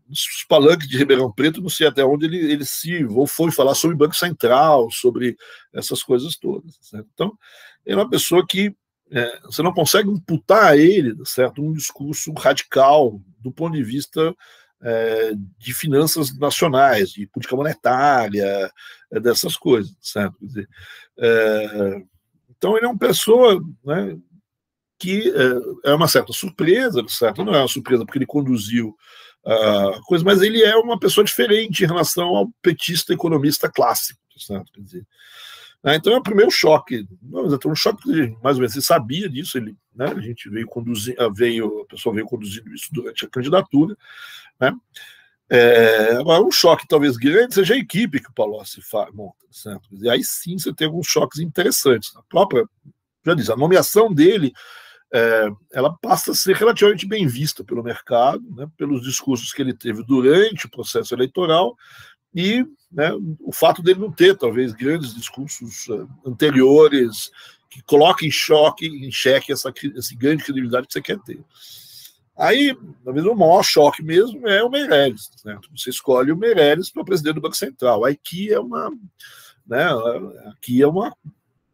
os palanques de Ribeirão Preto, não sei até onde ele se ou foi falar sobre Banco Central, sobre essas coisas todas. Certo? Então, é uma pessoa que você não consegue imputar a ele, certo, um discurso radical do ponto de vista de finanças nacionais, de política monetária, dessas coisas, certo? Quer dizer, então ele é uma pessoa, né, que é uma certa surpresa, certo? Não é uma surpresa porque ele conduziu a coisa, mas ele é uma pessoa diferente em relação ao petista economista clássico, certo? Quer dizer, então é o primeiro choque, um choque que mais ou menos você sabia disso, ele, né, a gente veio conduzindo, a pessoa veio conduzindo isso durante a candidatura, né? Agora, um choque talvez grande seja a equipe que o Palocci monta, certo? E aí sim você tem alguns choques interessantes. A própria, já disse, a nomeação dele, ela passa a ser relativamente bem vista pelo mercado, né, pelos discursos que ele teve durante o processo eleitoral, e, né, o fato dele não ter, talvez, grandes discursos anteriores que coloquem em xeque essa grande credibilidade que você quer ter. Aí, talvez o maior choque mesmo é o Meirelles, certo? Você escolhe o Meirelles para presidente do Banco Central. Aqui é uma, né,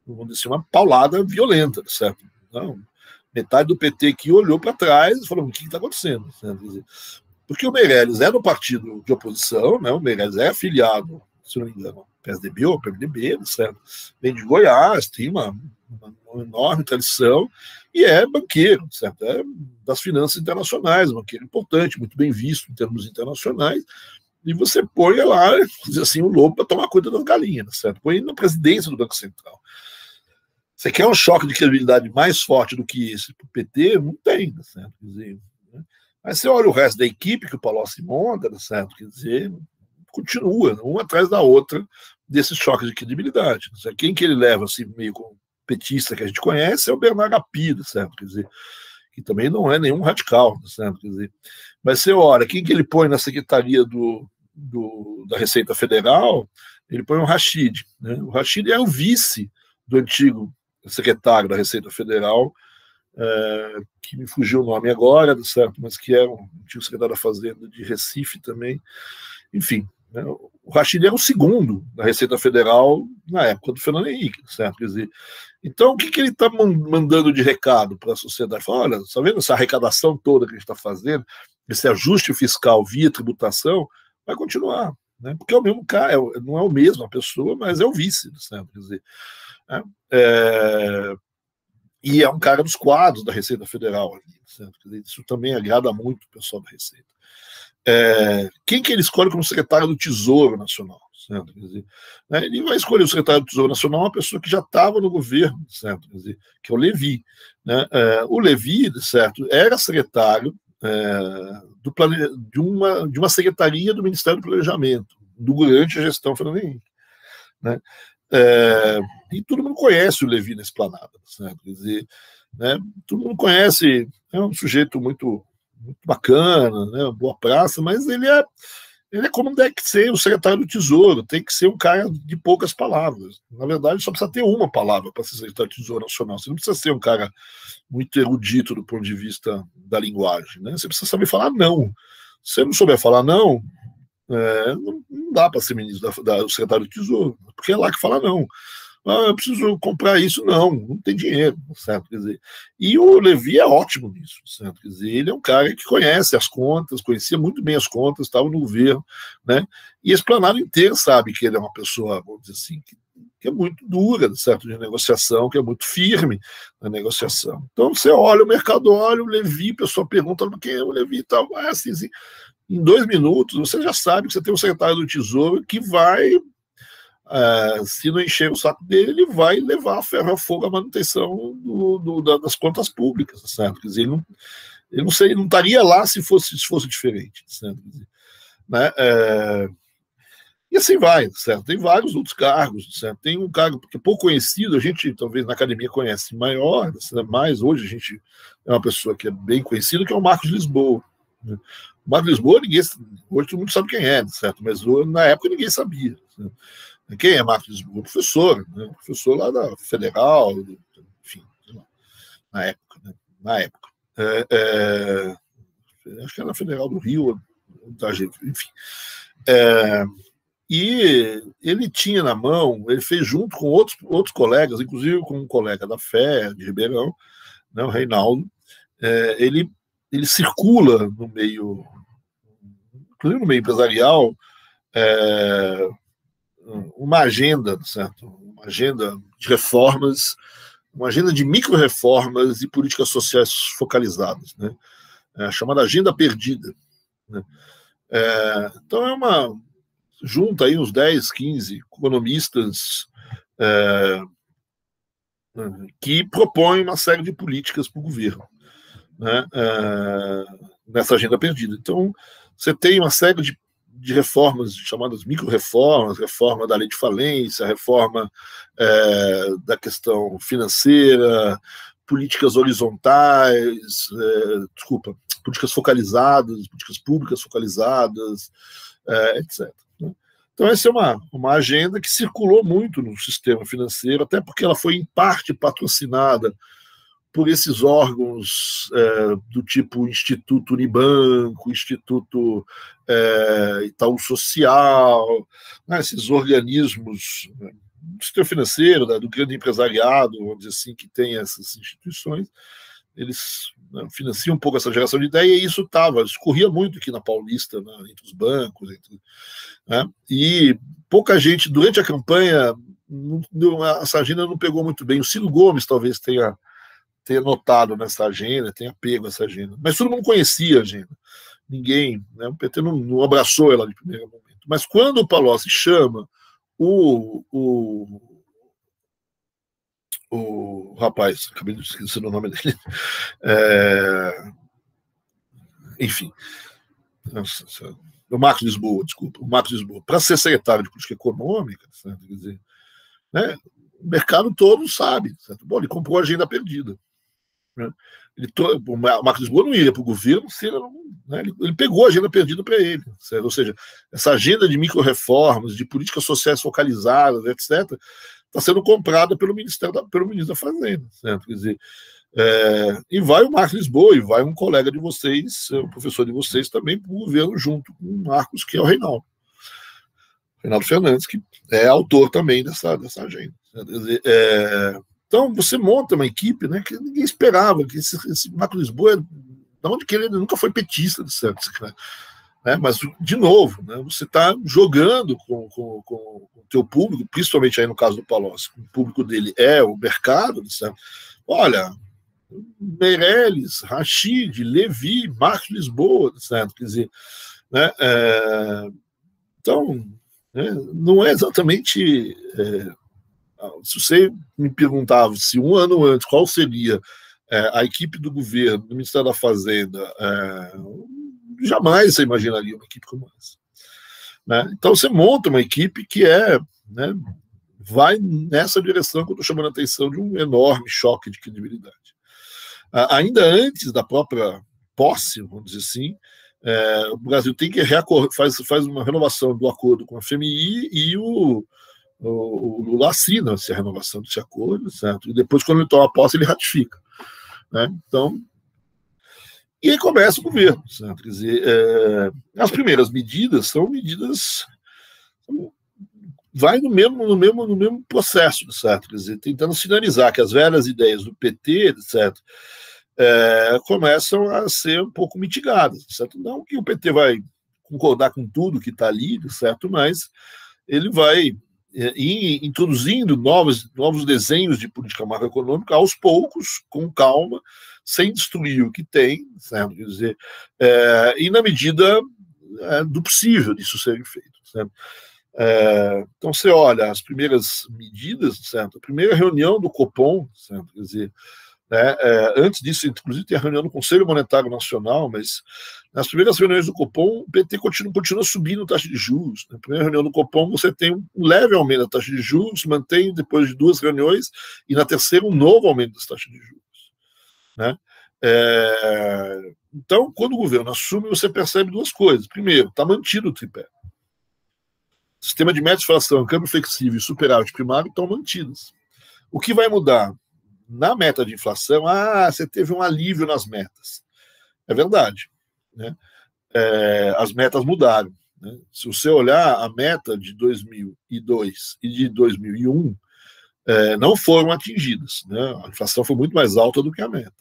vamos dizer, uma paulada violenta, certo? Não, metade do PT que olhou para trás e falou: o que está acontecendo? Certo? Porque o Meirelles é do partido de oposição, né? O Meirelles é afiliado, se não me engano, PSDB ou PMDB, certo? Vem de Goiás, tem uma enorme tradição e é banqueiro, certo? É das finanças internacionais, um banqueiro importante, muito bem visto em termos internacionais, e você põe lá, assim, o lobo para tomar conta das galinhas, certo? Põe ele na presidência do Banco Central. Você quer um choque de credibilidade mais forte do que esse para o PT? Não tem, certo? Quer dizer, né? Mas você olha o resto da equipe que o Palocci monta, certo? Quer dizer, continua, uma atrás da outra, desses choques de credibilidade. Certo? Quem que ele leva, assim, meio como petista que a gente conhece, é o Bernardo Apida, certo? Quer dizer, que também não é nenhum radical, certo? Quer dizer, mas você olha, quem que ele põe na secretaria da Receita Federal? Ele põe o Rachid, né? O Rachid é o vice do antigo secretário da Receita Federal, que me fugiu o nome agora, certo? Mas que é um antigo secretário da Fazenda de Recife também. Enfim, né? O Rachid era o segundo da Receita Federal na época do Fernando Henrique, certo? Quer dizer, então o que ele está mandando de recado para a sociedade? Fala: olha, está vendo essa arrecadação toda que a gente está fazendo, esse ajuste fiscal via tributação, vai continuar, né? Porque é o mesmo cara, não é o mesmo a pessoa, mas é o vice, certo? Quer dizer, e é um cara dos quadros da Receita Federal ali, certo? Quer dizer, isso também agrada muito o pessoal da Receita. Quem que ele escolhe como secretário do Tesouro Nacional? Certo? Quer dizer, ele vai escolher o secretário do Tesouro Nacional, uma pessoa que já estava no governo, certo? Quer dizer, que é o Levi, né? O Levi, certo, era secretário de uma secretaria do Ministério do Planejamento durante a gestão Fernando Henrique, né? E todo mundo conhece o Levi na Esplanada, certo? Quer dizer, né, todo mundo conhece, é um sujeito muito bacana, né, boa praça, mas ele ele é como tem que ser o secretário do Tesouro, tem que ser um cara de poucas palavras. Na verdade, só precisa ter uma palavra para ser secretário do Tesouro Nacional. Você não precisa ser um cara muito erudito do ponto de vista da linguagem, né? Você precisa saber falar não. Se você não souber falar não, não dá para ser ministro do secretário do Tesouro, porque é lá que fala não. Eu preciso comprar isso, não tem dinheiro, certo? Quer dizer, e o Levi é ótimo nisso, certo? Quer dizer, ele é um cara que conhece as contas, conhecia muito bem as contas, estava no governo, né? E esse plenário inteiro sabe que ele é uma pessoa, vamos dizer assim, que é muito dura, certo? De negociação, que é muito firme na negociação. Então, você olha o mercado, olha o Levi, a pessoa pergunta quem é o Levi e tal, assim, em 2 minutos, você já sabe que você tem um secretário do Tesouro que vai... se não encher o saco dele, ele vai levar a ferro a fogo a manutenção das contas públicas, certo? Quer dizer, ele não estaria lá se fosse diferente, certo? Né? E assim vai, certo? Tem vários outros cargos, certo? Tem um cargo que é pouco conhecido, a gente talvez na academia conhece maior, mas hoje a gente é uma pessoa que é bem conhecida, que é o Marcos Lisboa. Né? O Marcos Lisboa, hoje todo mundo sabe quem é, certo? Mas na época ninguém sabia, certo? Quem é Marcos Lisboa? Professor, né? Professor lá da Federal, enfim, na época. Né? Na época. Acho que era na Federal do Rio, enfim. E ele tinha na mão, ele fez junto com outros colegas, inclusive com um colega da FE, de Ribeirão, né, o Reinaldo, ele circula no meio, inclusive no meio empresarial, uma agenda, certo? Uma agenda de reformas, uma agenda de micro-reformas e políticas sociais focalizadas, né? Chamada Agenda Perdida. Né? Então junta aí uns 10, 15 economistas que propõem uma série de políticas para o governo, né? Nessa agenda perdida. Então, você tem uma série de reformas chamadas micro-reformas, reforma da lei de falência, reforma da questão financeira, políticas horizontais, políticas focalizadas, políticas públicas focalizadas, etc. Então, essa é uma agenda que circulou muito no sistema financeiro, até porque ela foi, em parte, patrocinada por esses órgãos do tipo Instituto Unibanco, Instituto Itaú Social, né, esses organismos do sistema financeiro, do grande empresariado, vamos dizer assim, que tem essas instituições, eles financiam um pouco essa geração de ideia, e isso escorria muito aqui na Paulista, né, entre os bancos, né, e pouca gente, durante a campanha, essa agenda não pegou muito bem. O Ciro Gomes talvez tenha notado nessa agenda, tenha pego essa agenda. Mas todo mundo conhecia a agenda. Ninguém, né, o PT não abraçou ela de primeiro momento. Mas quando o Palocci chama o rapaz, acabei de esquecer o nome dele, enfim, o Marcos Lisboa, desculpa, o Marcos Lisboa, para ser secretário de Política Econômica, certo? Quer dizer, né, o mercado todo sabe, certo? Bom, ele comprou a agenda perdida. Né? O Marcos Lisboa não ia para o governo, né? Ele pegou a agenda perdida para ele, certo? Ou seja, essa agenda de micro-reformas, de políticas sociais focalizadas, etc., está sendo comprada pelo ministro da Fazenda, certo? Quer dizer, e vai o Marcos Lisboa, e vai um colega de vocês, o professor de vocês também, para o governo, junto com o Marcos, que é o Reinaldo Fernandes, que é autor também dessa agenda. Certo? Quer dizer, então, você monta uma equipe, né, que ninguém esperava, que esse Marcos Lisboa, da onde que ele nunca foi petista, certo? Né? Mas, de novo, né, você está jogando com o teu público, principalmente aí no caso do Palocci, o público dele é o mercado, certo? Olha, Meirelles, Rachid, Levi, Marcos Lisboa, certo? Quer dizer, né, então, né, não é exatamente... se você me perguntava se um ano antes qual seria a equipe do governo, do Ministério da Fazenda, jamais você imaginaria uma equipe como essa. Né? Então você monta uma equipe que né, vai nessa direção que eu estou chamando a atenção de um enorme choque de credibilidade. Ainda antes da própria posse, vamos dizer assim, O Brasil tem que faz uma renovação do acordo com a FMI e o Lula assina essa renovação desse acordo, certo? E depois, quando ele toma posse, ele ratifica. Né? Então, e aí começa o governo, certo? Quer dizer, as primeiras medidas são medidas vai no mesmo processo, certo? Quer dizer, tentando sinalizar que as velhas ideias do PT, certo, começam a ser um pouco mitigadas, certo? Não que o PT vai concordar com tudo que está ali, certo? Mas ele vai introduzindo novos desenhos de política macroeconômica aos poucos, com calma, sem destruir o que tem, certo? Quer dizer, e na medida do possível disso ser feito, certo? Então, você olha as primeiras medidas, certo? A primeira reunião do Copom, certo? Quer dizer, antes disso, inclusive, tem a reunião do Conselho Monetário Nacional, mas nas primeiras reuniões do Copom, o PT continua subindo a taxa de juros. Na primeira reunião do Copom, você tem um leve aumento da taxa de juros, mantém depois de 2 reuniões, e na terceira, um novo aumento das taxas de juros. Né? Então, quando o governo assume, você percebe 2 coisas. Primeiro, está mantido o tripé. Sistema de meta de inflação, câmbio flexível e superávit primário estão mantidos. O que vai mudar na meta de inflação? Você teve um alívio nas metas. É verdade. Né? As metas mudaram. Né? Se você olhar a meta de 2002 e de 2001, não foram atingidas. Né? A inflação foi muito mais alta do que a meta.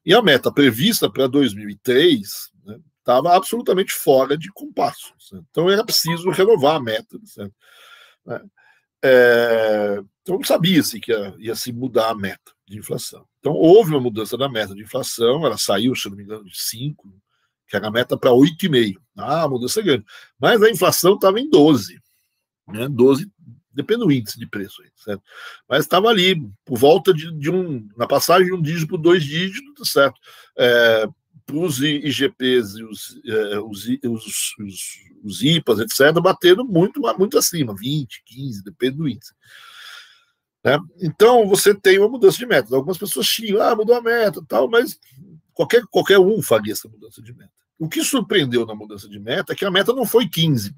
E a meta prevista para 2003, né, estava absolutamente fora de compasso. Certo? Então era preciso renovar a meta. Certo? Então não sabia-se que ia se mudar a meta de inflação. Então houve uma mudança da meta de inflação, ela saiu, se não me engano, de 5, que era a meta, para 8,5. A mudança é grande. Mas a inflação estava em 12. Né? 12, depende do índice de preço. Certo? Mas estava ali, por volta na passagem de um dígito para 2 dígitos, certo? Para os IGPs e os IPAs, etc., batendo muito acima, 20, 15, depende do índice. Né? Então, você tem uma mudança de meta. Algumas pessoas xingam, mudou a meta, tal, mas qualquer um faria essa mudança de meta. O que surpreendeu na mudança de meta é que a meta não foi 15%.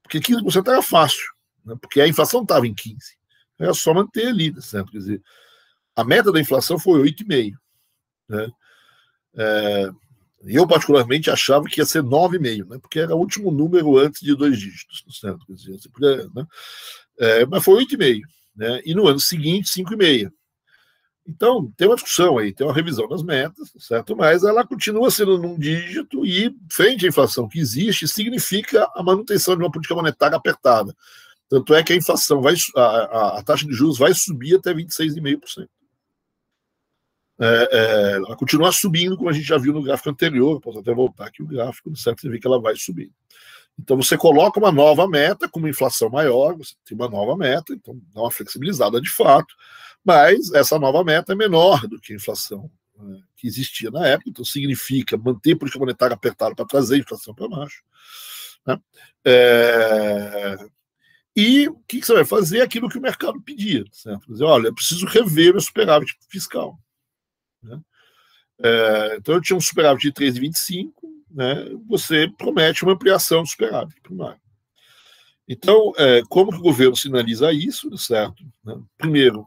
Porque 15% era fácil, né? Porque a inflação estava em 15%. Era só manter ali, certo? Quer dizer, a meta da inflação foi 8,5%. Né? Eu, particularmente, achava que ia ser 9,5%, né? Porque era o último número antes de 2 dígitos. Certo? Quer dizer, você podia, né? Mas foi 8,5%. Né? E no ano seguinte, 5,5%. Então, tem uma discussão aí, tem uma revisão das metas, certo? Mas ela continua sendo num dígito e, frente à inflação que existe, significa a manutenção de uma política monetária apertada. Tanto é que a inflação a taxa de juros vai subir até 26,5%. Ela continua subindo, como a gente já viu no gráfico anterior. Posso até voltar aqui o gráfico, certo? Você vê que ela vai subir. Então, você coloca uma nova meta, com uma inflação maior, você tem uma nova meta, então dá uma flexibilizada de fato, mas essa nova meta é menor do que a inflação que existia na época, então significa manter a política monetária apertada para trazer a inflação para baixo. Né? E o que você vai fazer? Aquilo que o mercado pedia. Certo? Dizer, olha, eu preciso rever meu superávit fiscal. Né? Então, eu tinha um superávit de 3,25, né? Você promete uma ampliação do superávit primário. Então, como que o governo sinaliza isso? Certo? Né? Primeiro,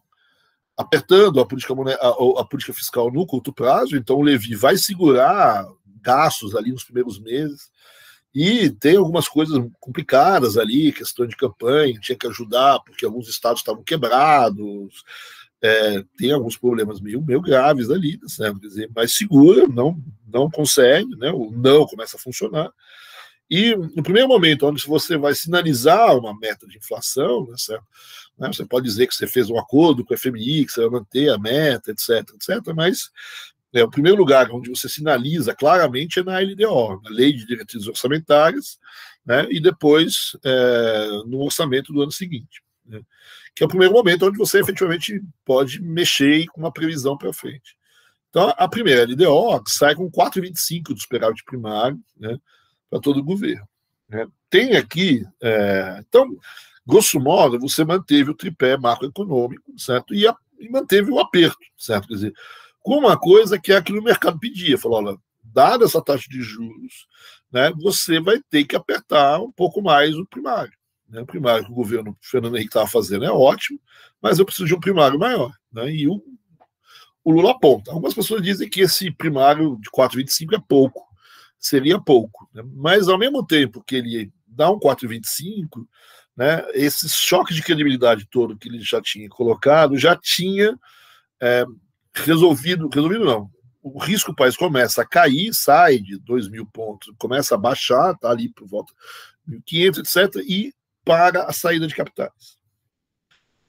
apertando a política fiscal no curto prazo, então o Levy vai segurar gastos ali nos primeiros meses, e tem algumas coisas complicadas ali, questão de campanha, tinha que ajudar, porque alguns estados estavam quebrados, tem alguns problemas meio graves ali, certo? Quer dizer, mas segura, não consegue, né? O não começa a funcionar. E no primeiro momento, onde você vai sinalizar uma meta de inflação, né, certo? Você pode dizer que você fez um acordo com a FMI, que você vai manter a meta, etc., mas o primeiro lugar onde você sinaliza claramente é na LDO, na Lei de Diretrizes Orçamentárias, né, e depois no orçamento do ano seguinte, né, que é o primeiro momento onde você efetivamente pode mexer com uma previsão para frente. Então, a primeira LDO sai com 4,25 do superávit primário, né, para todo o governo. Né. Tem aqui, então, grosso modo, você manteve o tripé macroeconômico, certo? E manteve o aperto, certo? Quer dizer, com uma coisa que é aquilo que o mercado pedia, falou, olha, dada essa taxa de juros, né, você vai ter que apertar um pouco mais o primário. Né? O primário que o governo Fernando Henrique estava fazendo é ótimo, mas eu preciso de um primário maior. Né? E o Lula aponta. Algumas pessoas dizem que esse primário de 4,25 é pouco, seria pouco. Né? Mas, ao mesmo tempo que ele dá um 4,25, né, esse choque de credibilidade todo que ele já tinha colocado, já tinha resolvido não, o risco do país começa a cair, sai de 2.000 pontos, começa a baixar, está ali por volta de 1.500, etc., e para a saída de capitais.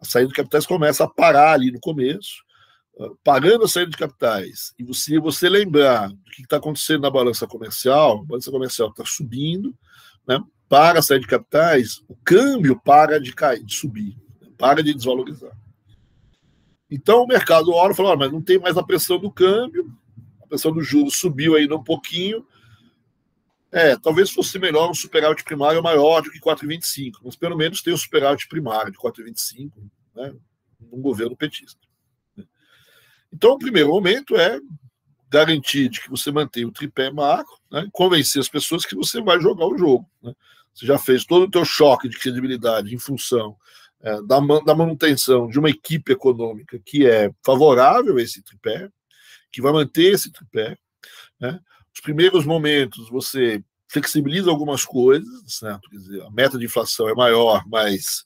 A saída de capitais começa a parar ali no começo, parando a saída de capitais, e você lembrar do que está acontecendo na balança comercial, a balança comercial está subindo, né, para a saída de capitais, o câmbio para de cair, de subir, para de desvalorizar. Então o mercado olha e fala, mas não tem mais a pressão do câmbio, a pressão do juros subiu ainda um pouquinho, talvez fosse melhor um superávit primário maior do que 4,25, mas pelo menos tem o superávit primário de 4,25, né, num governo petista. Então, o primeiro momento é garantir de que você mantém o tripé macro, né, convencer as pessoas que você vai jogar o jogo. Né. Você já fez todo o teu choque de credibilidade em função da manutenção de uma equipe econômica que é favorável a esse tripé, que vai manter esse tripé. Né. Os primeiros momentos você flexibiliza algumas coisas, certo? Quer dizer, a meta de inflação é maior, mas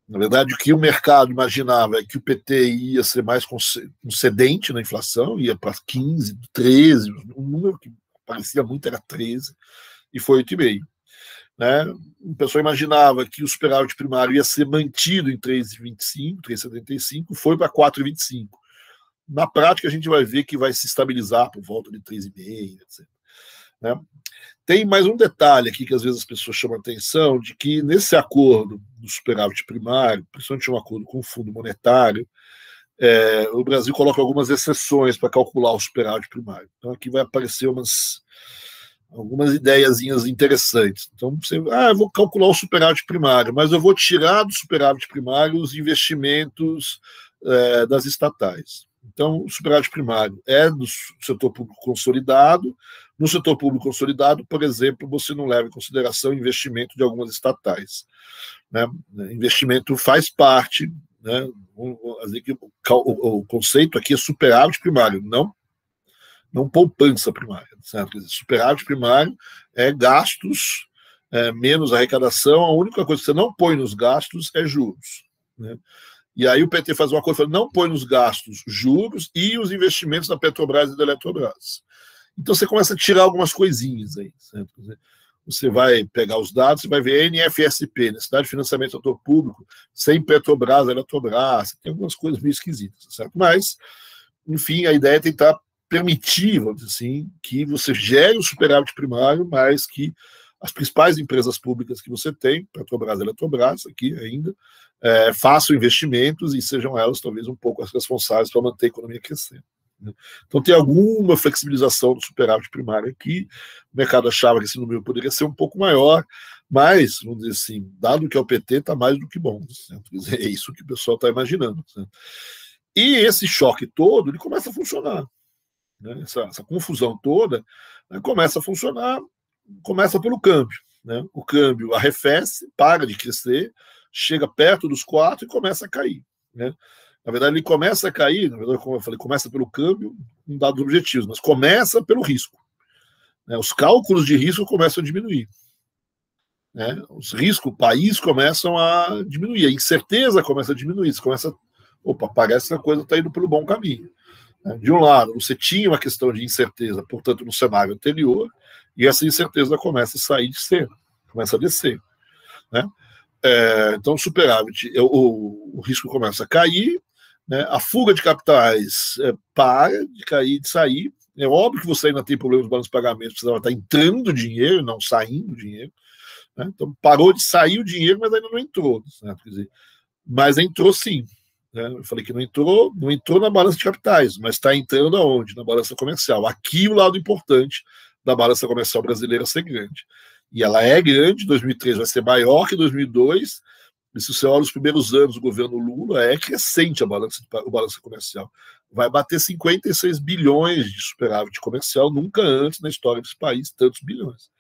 na verdade o que o mercado imaginava é que o PT ia ser mais concedente na inflação, ia para 15, 13, um número que parecia muito era 13, e foi 8,5. Né? O pessoal imaginava que o superávit primário ia ser mantido em 3,25, 3,75, foi para 4,25. Na prática, a gente vai ver que vai se estabilizar por volta de 3,5, etc. Né? Tem mais um detalhe aqui que às vezes as pessoas chamam a atenção, de que nesse acordo do superávit primário, principalmente um acordo com o Fundo Monetário, o Brasil coloca algumas exceções para calcular o superávit primário. Então aqui vai aparecer algumas ideiazinhas interessantes. Então, eu vou calcular o superávit primário, mas eu vou tirar do superávit primário os investimentos das estatais. Então, o superávit primário é do setor público consolidado. No setor público consolidado, por exemplo, você não leva em consideração o investimento de algumas estatais. Né? Investimento faz parte, né? O conceito aqui é superávit primário, não poupança primária. Certo? Quer dizer, superávit primário é gastos menos arrecadação, a única coisa que você não põe nos gastos é juros. Né? E aí o PT faz uma coisa, não põe nos gastos juros e os investimentos da Petrobras e da Eletrobras. Então você começa a tirar algumas coisinhas aí. Certo? Você vai pegar os dados, você vai ver NFSP, Necessidade de Financiamento do Setor Público, sem Petrobras, Eletrobras, tem algumas coisas meio esquisitas. Certo? Mas, enfim, a ideia é tentar permitir, vamos dizer assim, que você gere o superávit primário, mas que as principais empresas públicas que você tem, Petrobras e Eletrobras, aqui ainda, façam investimentos e sejam elas talvez um pouco as responsáveis para manter a economia crescendo. Né? Então tem alguma flexibilização do superávit primário aqui, o mercado achava que esse número poderia ser um pouco maior, mas, vamos dizer assim, dado que é o PT, está mais do que bom. Certo? É isso que o pessoal está imaginando. Certo? E esse choque todo, ele começa a funcionar. Né? Essa confusão toda, né, começa a funcionar, começa pelo câmbio. Né? O câmbio arrefece, para de crescer, chega perto dos 4 e começa a cair. Né? Na verdade, ele começa a cair, na verdade, como eu falei, começa pelo câmbio, com dados objetivos, mas começa pelo risco. Né? Os cálculos de risco começam a diminuir. Né? Os riscos, o país começam a diminuir, a incerteza começa a diminuir, você começa, parece que a coisa está indo pelo bom caminho. De um lado, você tinha uma questão de incerteza, portanto, no cenário anterior, e essa incerteza começa a sair de cena, começa a descer. Né? Então, o superávit, o risco começa a cair, né? A fuga de capitais para de cair, de sair. É óbvio que você ainda tem problemas de balanço de pagamentos, precisava estar entrando dinheiro, não saindo dinheiro. Né? Então, parou de sair o dinheiro, mas ainda não entrou. Né? Quer dizer, mas entrou sim. Eu falei que não entrou na balança de capitais, mas está entrando aonde? Na balança comercial. Aqui o lado importante da balança comercial brasileira ser grande. E ela é grande, 2003 vai ser maior que 2002, e se você olha os primeiros anos do governo Lula, é crescente o balança comercial. vai bater 56 bilhões de superávit comercial, nunca antes na história desse país, tantos bilhões.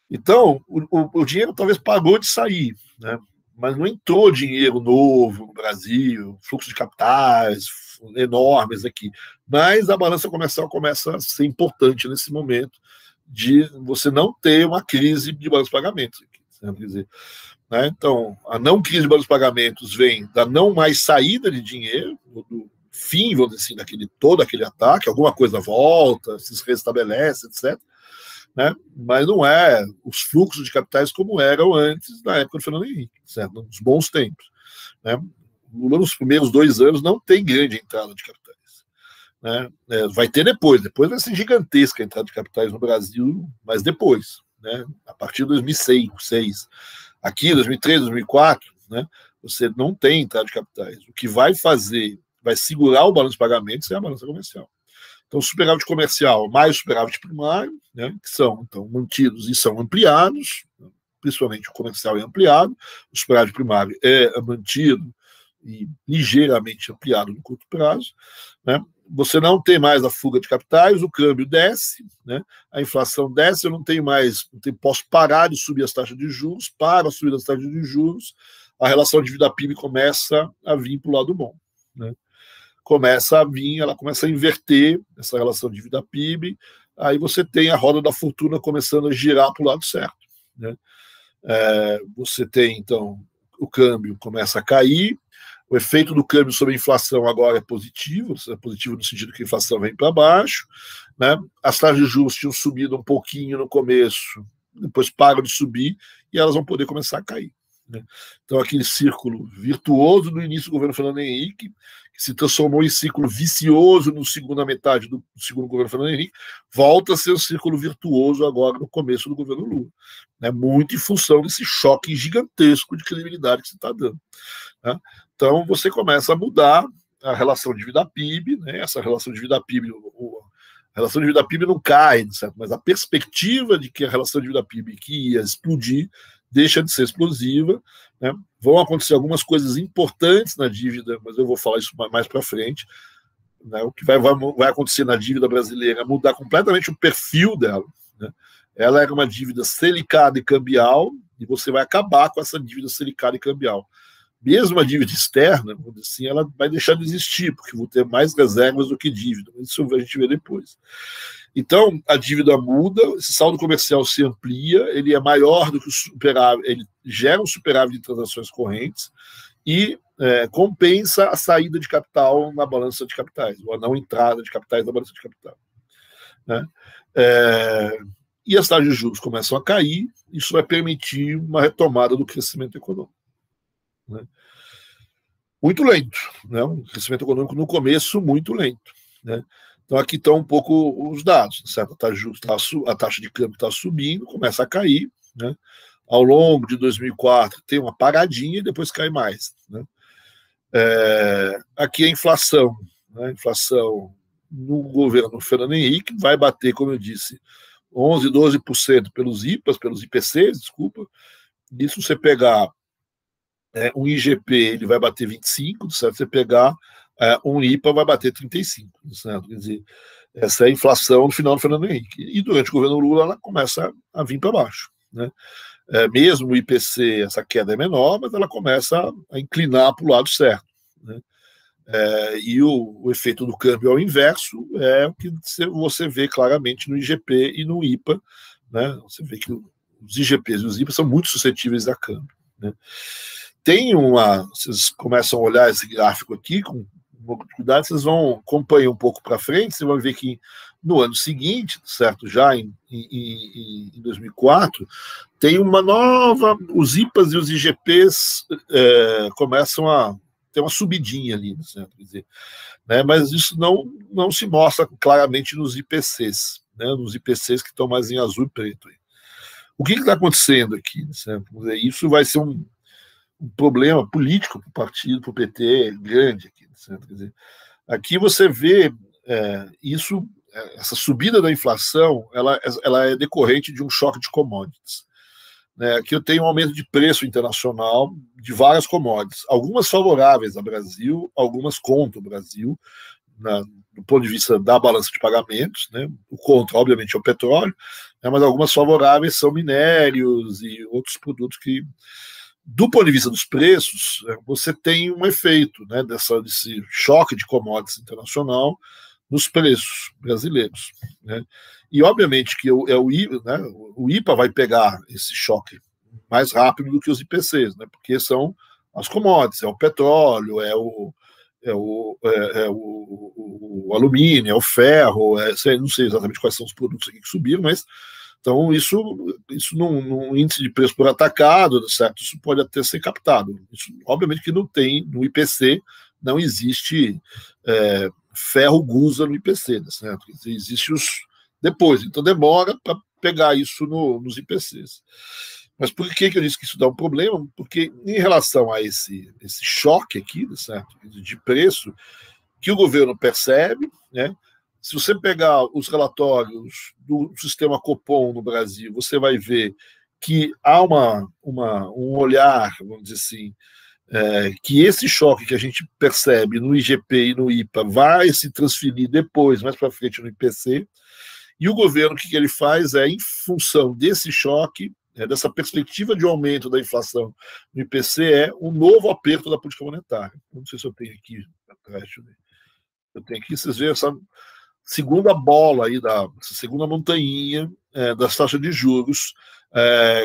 Então, o dinheiro talvez pagou de sair, né? Mas não entrou dinheiro novo no Brasil, fluxo de capitais enormes aqui. Mas a balança comercial começa a ser importante nesse momento de você não ter uma crise de balança de pagamentos. Quer dizer, né? Então, a não crise de balança de pagamentos vem da não mais saída de dinheiro, do fim, vamos dizer assim, todo aquele ataque, alguma coisa volta, se restabelece, etc. Né? Mas não é os fluxos de capitais como eram antes, na época do Fernando Henrique, certo? Nos bons tempos. Né? Lula, nos primeiros 2 anos, não tem grande entrada de capitais. Né? Vai ter depois vai ser gigantesca a entrada de capitais no Brasil, mas depois, né? A partir de 2006. Aqui, 2003, 2004, né? Você não tem entrada de capitais. O que vai segurar o balanço de pagamentos é a balança comercial. Então, o superávit comercial mais o superávit primário, né, que são então mantidos e são ampliados, principalmente o comercial é ampliado, o superávit primário é mantido e ligeiramente ampliado no curto prazo, né? Você não tem mais a fuga de capitais, o câmbio desce, né? A inflação desce, posso parar de subir as taxas de juros, para a subida das taxas de juros, a relação dívida PIB começa a vir para o lado bom, né? Ela começa a inverter essa relação dívida PIB, aí você tem a roda da fortuna começando a girar para o lado certo, né? Você tem, então, o câmbio começa a cair, o efeito do câmbio sobre a inflação agora é positivo no sentido que a inflação vem para baixo, né? As taxas de juros tinham subido um pouquinho no começo, depois param de subir e elas vão poder começar a cair, né? Então, aquele círculo virtuoso do início do governo Fernando Henrique, que se transformou em círculo vicioso na segunda metade do segundo governo Fernando Henrique, volta a ser um círculo virtuoso agora no começo do governo Lula, né? Muito em função desse choque gigantesco de credibilidade que você está dando, né? Então, você começa a mudar a relação dívida-PIB, né? Essa relação dívida-PIB, a relação dívida-PIB não cai, certo? Mas a perspectiva de que a relação dívida-PIB que ia explodir deixa de ser explosiva, né? Vão acontecer algumas coisas importantes na dívida, mas eu vou falar isso mais para frente, né? O que vai acontecer na dívida brasileira é mudar completamente o perfil dela, né? Ela era uma dívida selicada e cambial, e você vai acabar com essa dívida selicada e cambial. Mesmo a dívida externa, assim, ela vai deixar de existir, porque vou ter mais reservas do que dívida. Isso a gente vê depois. Então, a dívida muda, esse saldo comercial se amplia, ele é maior do que o superávit, ele gera um superávit de transações correntes e compensa a saída de capital na balança de capitais, ou a não entrada de capitais na balança de capital, né? E as taxas de juros começam a cair, isso vai permitir uma retomada do crescimento econômico, né? Muito lento, né? Um crescimento econômico no começo muito lento, né? Então aqui estão um pouco os dados, certo? A taxa de câmbio está subindo, começa a cair, né? Ao longo de 2004 tem uma paradinha e depois cai mais, né? Aqui a inflação, né? A inflação no governo Fernando Henrique vai bater, como eu disse, 11%, 12% pelos IPCs, desculpa. Isso você pegar um IGP, ele vai bater 25%, certo? Você pegar um IPA, vai bater 35%, certo? Quer dizer, essa é a inflação no final do Fernando Henrique. E durante o governo Lula, ela começa a vir para baixo, né? Mesmo o IPC, essa queda é menor, mas ela começa a inclinar para o lado certo, né? E o efeito do câmbio ao inverso é o que você vê claramente no IGP e no IPA, né? Você vê que os IGPs e os IPAs são muito suscetíveis a câmbio, né? Vocês começam a olhar esse gráfico aqui com um pouco de cuidado, vocês vão acompanhar um pouco para frente, vocês vão ver que no ano seguinte, certo, já em 2004, tem uma nova, os IPAs e os IGPs começam a ter uma subidinha ali, certo? Quer dizer, né, mas isso não se mostra claramente nos IPCs, né, nos IPCs que estão mais em azul e preto. Aí. O que está acontecendo aqui? Certo? Isso vai ser um problema político para o partido, para o PT, grande aqui. Certo? Quer dizer, aqui você vê essa subida da inflação, ela é decorrente de um choque de commodities, né, que eu tenho um aumento de preço internacional de várias commodities, algumas favoráveis ao Brasil, algumas contra o Brasil, do ponto de vista da balança de pagamentos, né? O contra, obviamente, é o petróleo, né? Mas algumas favoráveis são minérios e outros produtos que, do ponto de vista dos preços, você tem um efeito, né, desse choque de commodities internacional nos preços brasileiros, né? E, obviamente, que o IPA vai pegar esse choque mais rápido do que os IPCs, né? Porque são as commodities, é o petróleo, o alumínio, é o ferro, não sei exatamente quais são os produtos aqui que subiram, mas então isso num índice de preço por atacado, certo? Isso pode até ser captado. Isso, obviamente que não tem, no IPC não existe ferro gusa no IPC, certo? Existe os depois, então demora para pegar isso nos IPCs. Mas por que eu disse que isso dá um problema? Porque em relação a esse choque aqui, certo, de preço, que o governo percebe, né? Se você pegar os relatórios do sistema Copom no Brasil, você vai ver que há um olhar, vamos dizer assim, que esse choque que a gente percebe no IGP e no IPA vai se transferir depois, mais para frente, no IPC. E o governo, o que ele faz em função desse choque, dessa perspectiva de aumento da inflação no IPC, um novo aperto da política monetária. Não sei se eu tenho aqui atrás, eu tenho aqui, vocês veem essa segunda bola aí, essa segunda montanha das taxas de juros,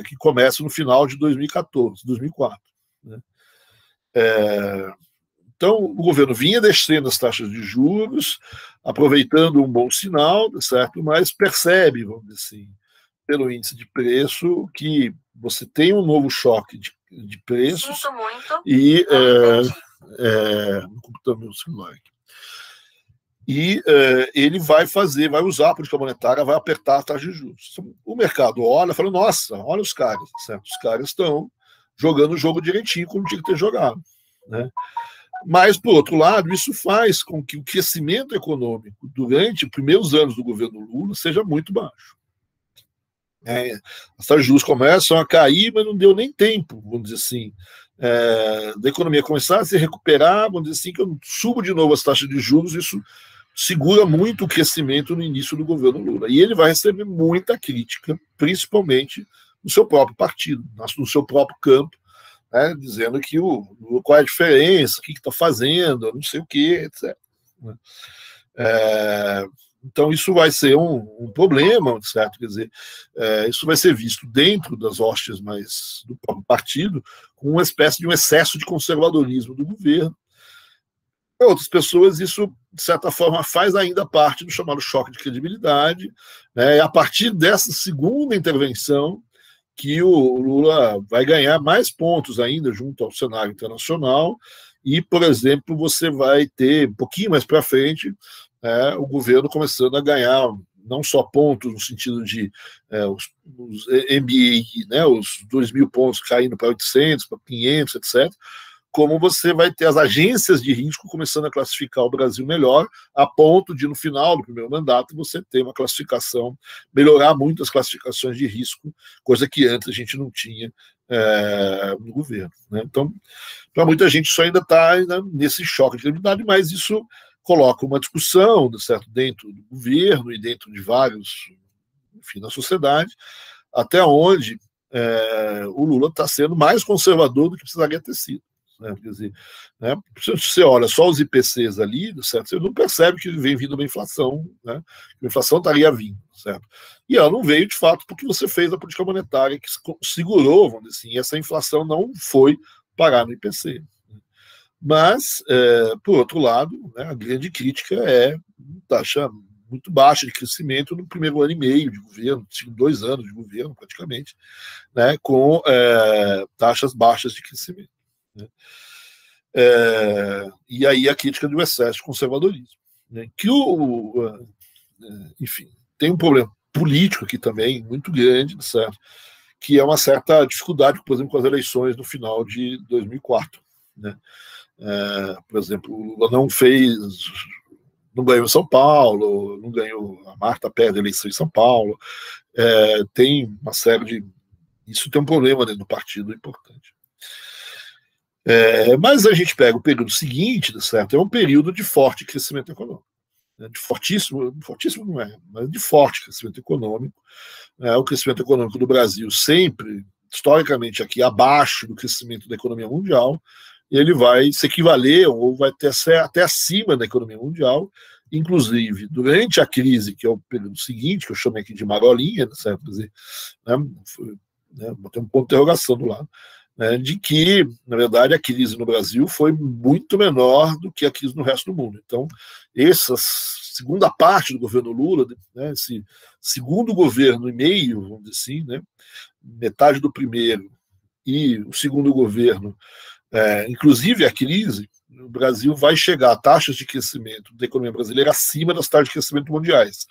que começa no final de 2014, 2004. Né? Então, o governo vinha descendo as taxas de juros, aproveitando um bom sinal, certo? Mas percebe, vamos dizer assim, pelo índice de preço, que você tem um novo choque de preços. Sinto muito. E no computador meu celular aqui. E ele vai usar a política monetária, vai apertar a taxa de juros. O mercado olha e fala, nossa, olha os caras, certo? Os caras estão jogando o jogo direitinho como tinha que ter jogado, né? Mas, por outro lado, isso faz com que o crescimento econômico durante os primeiros anos do governo Lula seja muito baixo. As taxas de juros começam a cair, mas não deu nem tempo, vamos dizer assim, da economia começar a se recuperar, vamos dizer assim, que eu subo de novo as taxas de juros, isso segura muito o crescimento no início do governo Lula. E ele vai receber muita crítica, principalmente no seu próprio partido, no seu próprio campo, né, dizendo que qual é a diferença, o que está fazendo, não sei o que, etc. Então, isso vai ser um problema, certo? Quer dizer, isso vai ser visto dentro das hostes mais do próprio partido, com uma espécie de um excesso de conservadorismo do governo. Para outras pessoas, isso, de certa forma, faz ainda parte do chamado choque de credibilidade, né? A partir dessa segunda intervenção, que o Lula vai ganhar mais pontos ainda junto ao cenário internacional e, por exemplo, você vai ter, um pouquinho mais para frente, o governo começando a ganhar não só pontos no sentido de os MBA, né, os 2.000 pontos caindo para 800, para 500, etc., como você vai ter as agências de risco começando a classificar o Brasil melhor, a ponto de, no final do primeiro mandato, você ter uma classificação, melhorar muito as classificações de risco, coisa que antes a gente não tinha no governo. Né? Então, para muita gente, isso ainda está nesse choque de credibilidade, mas isso coloca uma discussão, certo, dentro do governo e dentro de vários, enfim, na sociedade, até onde o Lula está sendo mais conservador do que precisaria ter sido. Né? Quer dizer, né? Se você olha só os IPCs ali, certo? Você não percebe que vem vindo uma inflação, né? A inflação estaria vindo, certo? E ela não veio, de fato, porque você fez a política monetária que segurou, vamos dizer assim, e essa inflação não foi parar no IPC. Mas, por outro lado, né, a grande crítica é taxa muito baixa de crescimento no primeiro ano e meio de governo, 2 anos de governo, praticamente, né, com taxas baixas de crescimento. Né? E aí a crítica do excesso de conservadorismo. Né? Que enfim, tem um problema político aqui também, muito grande, certo? Que é uma certa dificuldade, por exemplo, com as eleições no final de 2004. Né? Por exemplo, o Lula não ganhou em São Paulo, não ganhou, a Marta perde a eleição em São Paulo, tem uma série de Isso tem um problema dentro do partido importante. Mas a gente pega o período seguinte, certo? É um período de forte crescimento econômico. De fortíssimo não é, mas de forte crescimento econômico. O crescimento econômico do Brasil sempre, historicamente, aqui abaixo do crescimento da economia mundial, ele vai se equivaler ou vai ser até acima da economia mundial, inclusive durante a crise, que é o período seguinte, que eu chamei aqui de marolinha, certo? Quer dizer, botei um ponto de interrogação do lado, de que, na verdade, a crise no Brasil foi muito menor do que a crise no resto do mundo. Então, essa segunda parte do governo Lula, esse segundo governo e meio, vamos dizer assim, metade do primeiro e o segundo governo, inclusive a crise, o Brasil vai chegar a taxas de crescimento da economia brasileira acima das taxas de crescimento mundiais.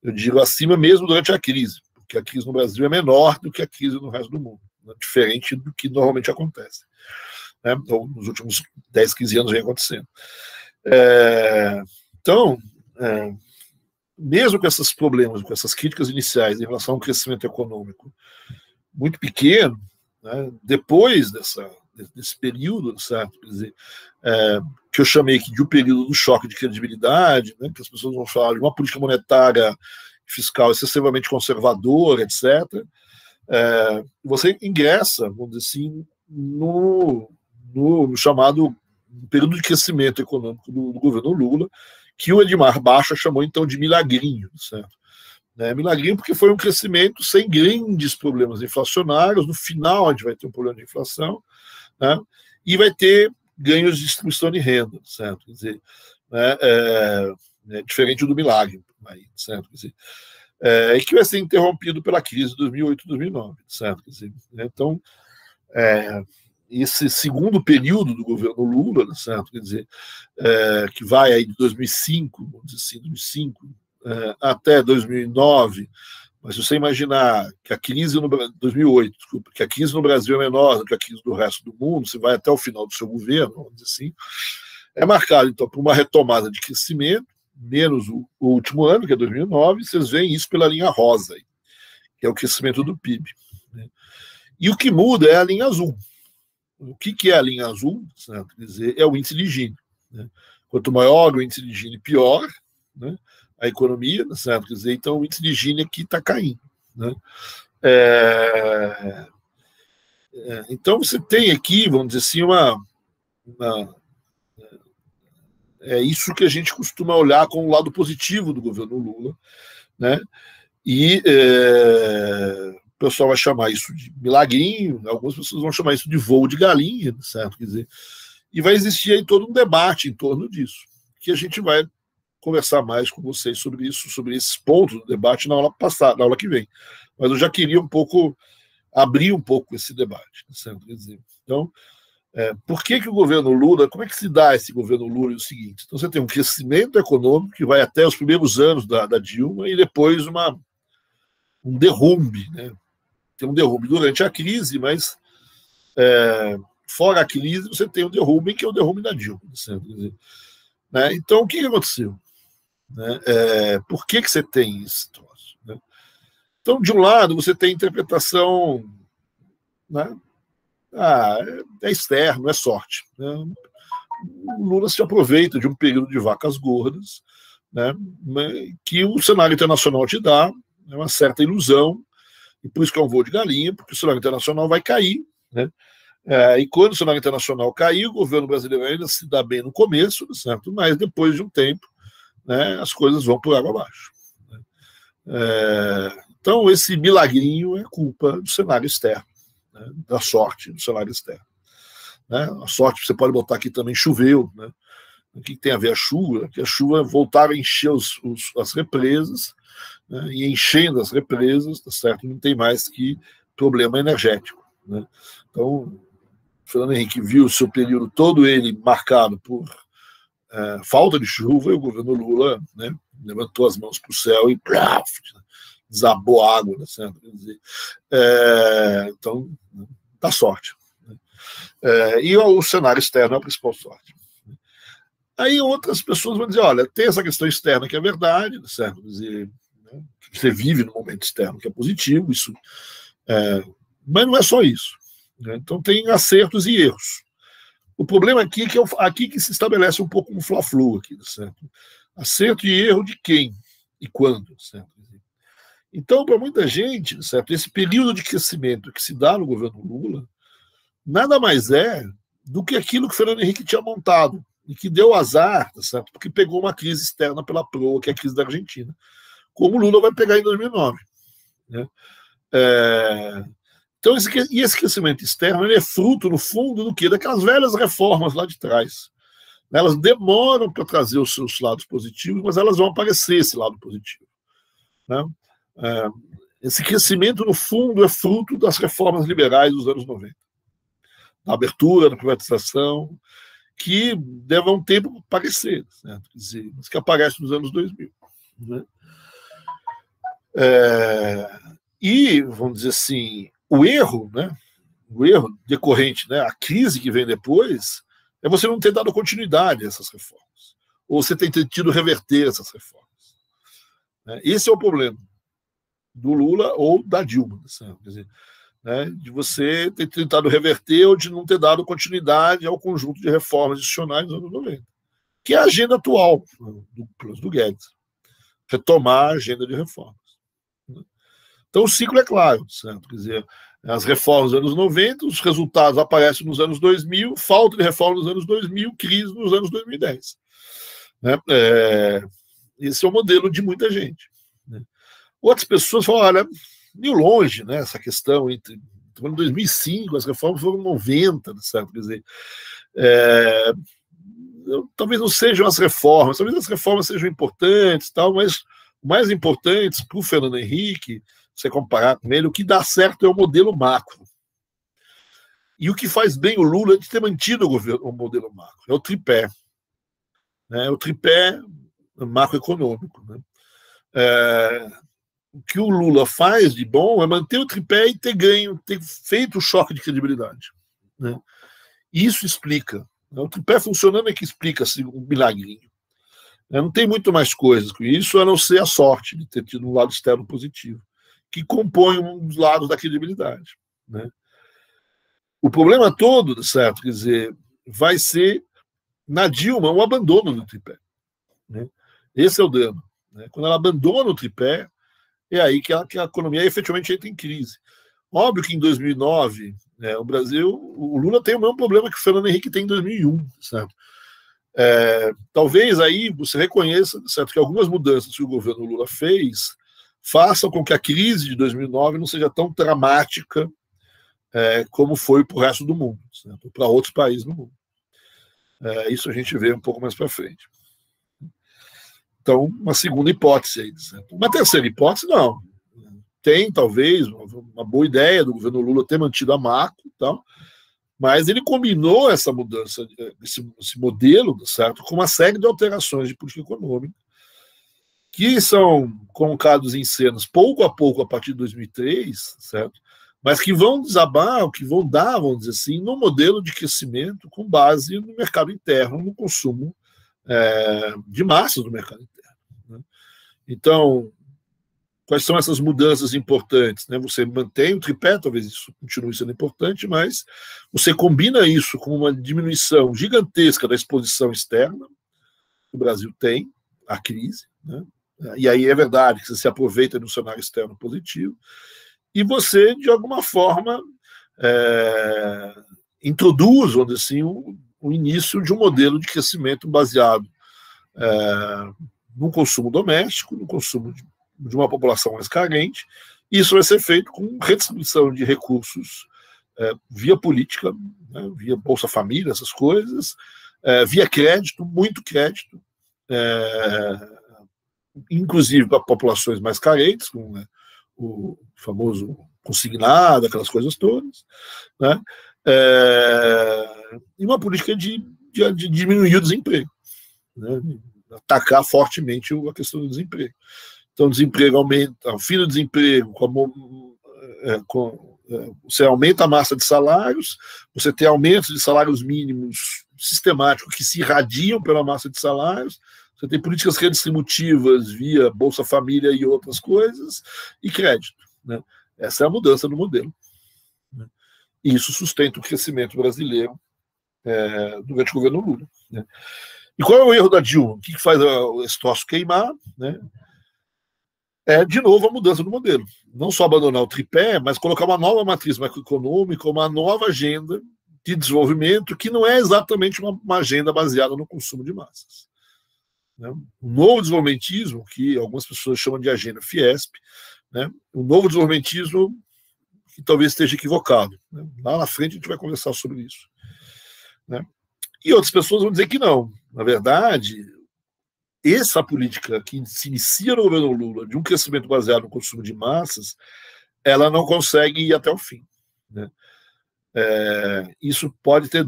Eu digo acima mesmo durante a crise, porque a crise no Brasil é menor do que a crise no resto do mundo, diferente do que normalmente acontece. Ou nos últimos 10, 15 anos vem acontecendo. Então, mesmo com esses problemas, com essas críticas iniciais em relação ao crescimento econômico muito pequeno, depois desse período, certo? Quer dizer, que eu chamei aqui de um período do choque de credibilidade, que as pessoas vão falar de uma política monetária fiscal excessivamente conservadora, etc., você ingressa, vamos dizer assim, no chamado período de crescimento econômico do governo Lula, que o Edmar Baixa chamou então de milagrinho, certo? Milagrinho porque foi um crescimento sem grandes problemas inflacionários. No final a gente vai ter um problema de inflação, e vai ter ganhos de distribuição de renda, certo? Quer dizer, diferente do milagre, certo? Quer dizer, e que vai ser interrompido pela crise de 2008 e 2009, certo? Quer dizer, então, esse segundo período do governo Lula, certo? Quer dizer, que vai aí de 2005, vamos dizer assim, 2005 até 2009, mas se você imaginar que a crise no 2008, desculpa, que a crise no Brasil é menor do que a crise do resto do mundo, você vai até o final do seu governo, vamos dizer assim, é marcado então por uma retomada de crescimento, menos o último ano, que é 2009, vocês veem isso pela linha rosa, que é o crescimento do PIB. E o que muda é a linha azul. O que é a linha azul? Certo? Quer dizer, é o índice de Gini. Quanto maior o índice de Gini, pior a economia, certo? Quer dizer, então o índice de Gini aqui está caindo. Então você tem aqui, vamos dizer assim, é isso que a gente costuma olhar com o lado positivo do governo Lula, e o pessoal vai chamar isso de milagrinho, algumas pessoas vão chamar isso de voo de galinha, certo? Quer dizer, e vai existir aí todo um debate em torno disso, que a gente vai conversar mais com vocês sobre isso, sobre esses pontos do debate na aula passada, na aula que vem. Mas eu já queria abrir um pouco esse debate, certo? Quer dizer, então, por que o governo Lula, como é que se dá esse governo Lula? É o seguinte, então você tem um crescimento econômico que vai até os primeiros anos da Dilma e depois um derrumbe, Tem um derrumbe durante a crise, mas fora a crise você tem um derrumbe que é o derrumbe da Dilma, certo? Quer dizer, então o que aconteceu? Por que você tem esse troço? Então, de um lado, você tem a interpretação, é externo, é sorte. O Lula se aproveita de um período de vacas gordas, que o cenário internacional te dá, uma certa ilusão, e por isso que é um voo de galinha, porque o cenário internacional vai cair, e quando o cenário internacional cair, o governo brasileiro ainda se dá bem no começo, certo? Mas depois de um tempo, as coisas vão por água abaixo. Então, esse milagrinho é culpa do cenário externo, da sorte do cenário externo. A sorte, você pode botar aqui também, choveu. O que tem a ver a chuva? Que a chuva voltaram a encher as represas, e enchendo as represas, tá certo? Não tem mais que problema energético. Então, o Fernando Henrique viu o seu período todo ele marcado por falta de chuva, e o governo Lula levantou as mãos para o céu e desabou a água, certo? Quer dizer, então, dá sorte. E o cenário externo é a principal sorte. Aí outras pessoas vão dizer, olha, tem essa questão externa que é verdade, certo? Quer dizer, você vive no momento externo que é positivo, isso Mas não é só isso, né? Então tem acertos e erros. O problema aqui é que aqui que se estabelece um pouco um fla-flu aqui, certo? Acerto e erro de quem e quando, certo? Então, para muita gente, certo, esse período de crescimento que se dá no governo Lula nada mais é do que aquilo que o Fernando Henrique tinha montado e que deu azar, certo? Porque pegou uma crise externa pela proa, que é a crise da Argentina, como o Lula vai pegar em 2009, né? Então, esse crescimento externo ele é fruto, no fundo, do quê? Daquelas velhas reformas lá de trás. Elas demoram para trazer os seus lados positivos, mas elas vão aparecer, esse lado positivo, né? Esse crescimento, no fundo, é fruto das reformas liberais dos anos 90. Da abertura, da privatização, que levam um tempo para aparecer, certo? Quer dizer, mas que aparece nos anos 2000. Né? E, vamos dizer assim, o erro decorrente, né, a crise que vem depois, é você não ter dado continuidade a essas reformas, ou você ter tido reverter essas reformas. Né? Esse é o problema do Lula ou da Dilma, certo? Quer dizer, né, de você ter tentado reverter ou de não ter dado continuidade ao conjunto de reformas institucionais dos anos 90, que é a agenda atual do plano do Guedes, retomar a agenda de reformas. Então o ciclo é claro, certo? Quer dizer, as reformas dos anos 90, os resultados aparecem nos anos 2000, falta de reforma nos anos 2000, crise nos anos 2010. Né? Esse é o modelo de muita gente. Né? Outras pessoas falam, olha, meio longe, né, essa questão, em 2005, as reformas foram 90, certo? Quer dizer, talvez não sejam as reformas, talvez as reformas sejam importantes, tal, mas o mais importante para o Fernando Henrique, você comparar com ele, o que dá certo é o modelo macro. E o que faz bem o Lula é de ter mantido o modelo macro, é o tripé. Né? O tripé macroeconômico. Né? O que o Lula faz de bom é manter o tripé e ter ganho, ter feito o choque de credibilidade. Né? Isso explica. O tripé funcionando é que explica assim, um milagrinho. Não tem muito mais coisas com isso, a não ser a sorte de ter tido um lado externo positivo, que compõe um dos lados da credibilidade. Né? O problema todo, certo? Quer dizer, vai ser, na Dilma, um abandono do tripé. Né? Esse é o drama. Né? Quando ela abandona o tripé, é aí que a economia efetivamente entra em crise. Óbvio que em 2009, né, o Lula tem o mesmo problema que o Fernando Henrique tem em 2001, certo? Talvez aí você reconheça, certo, que algumas mudanças que o governo Lula fez façam com que a crise de 2009 não seja tão dramática como foi para o resto do mundo, para outros países do mundo. Isso a gente vê um pouco mais para frente. Então, uma segunda hipótese aí. Certo? Uma terceira hipótese, não. Tem, talvez, uma boa ideia do governo Lula ter mantido a macro, tal, mas ele combinou essa mudança, esse modelo, certo, com uma série de alterações de política econômica, que são colocados em cenas pouco a pouco a partir de 2003, certo? Mas que vão desabar, que vão dar, vamos dizer assim, no modelo de crescimento com base no mercado interno, no consumo de massas do mercado interno. Né? Então, quais são essas mudanças importantes? Né? Você mantém o tripé, talvez isso continue sendo importante, mas você combina isso com uma diminuição gigantesca da exposição externa que o Brasil tem à crise, né? E aí é verdade que você se aproveita de um cenário externo positivo, e você, de alguma forma, introduz, vamos dizer assim, o início de um modelo de crescimento baseado no consumo doméstico, no consumo de uma população mais carente. Isso vai ser feito com redistribuição de recursos via política, né, via Bolsa Família, essas coisas, via crédito, muito crédito, inclusive para populações mais carentes, com o famoso consignado, aquelas coisas todas, né? E uma política de diminuir o desemprego, né? Atacar fortemente a questão do desemprego. Então, o desemprego aumenta, o fim do desemprego, você aumenta a massa de salários, você tem aumentos de salários mínimos sistemáticos que se irradiam pela massa de salários, você tem políticas redistributivas via Bolsa Família e outras coisas, e crédito. Né? Essa é a mudança do modelo. E isso sustenta o crescimento brasileiro durante o governo Lula, né? E qual é o erro da Dilma? O que faz esse troço queimar, né? De novo, a mudança do modelo. Não só abandonar o tripé, mas colocar uma nova matriz macroeconômica, uma nova agenda de desenvolvimento que não é exatamente uma agenda baseada no consumo de massas, né? O novo desenvolvimentismo, que algumas pessoas chamam de agenda Fiesp, né? O novo desenvolvimentismo que talvez esteja equivocado, né? Lá na frente a gente vai conversar sobre isso, né? E outras pessoas vão dizer que não. Na verdade, essa política que se inicia no governo Lula, de um crescimento baseado no consumo de massas, ela não consegue ir até o fim, né? Isso pode ter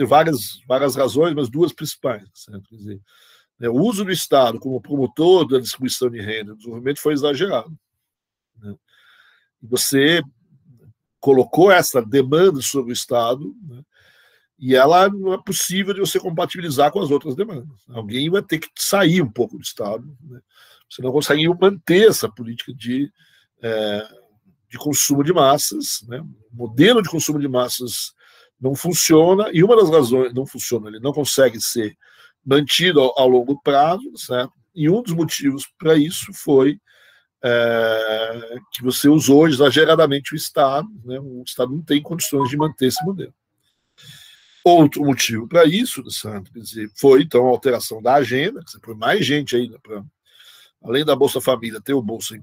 várias razões, mas duas principais, certo? Quer dizer, o uso do Estado como promotor da distribuição de renda e do desenvolvimento foi exagerado, né? Você colocou essa demanda sobre o Estado, né? E ela não é possível de você compatibilizar com as outras demandas. Alguém vai ter que sair um pouco do Estado, né? Você não consegue manter essa política de consumo de massas, né? O modelo de consumo de massas não funciona, e uma das razões não funciona, ele não consegue ser mantido ao longo prazo, certo? E um dos motivos para isso foi que você usou exageradamente o Estado, né? O Estado não tem condições de manter esse modelo. Outro motivo para isso, certo? Quer dizer, foi então a alteração da agenda, que você põe mais gente ainda para, além da Bolsa Família, ter o Bolsa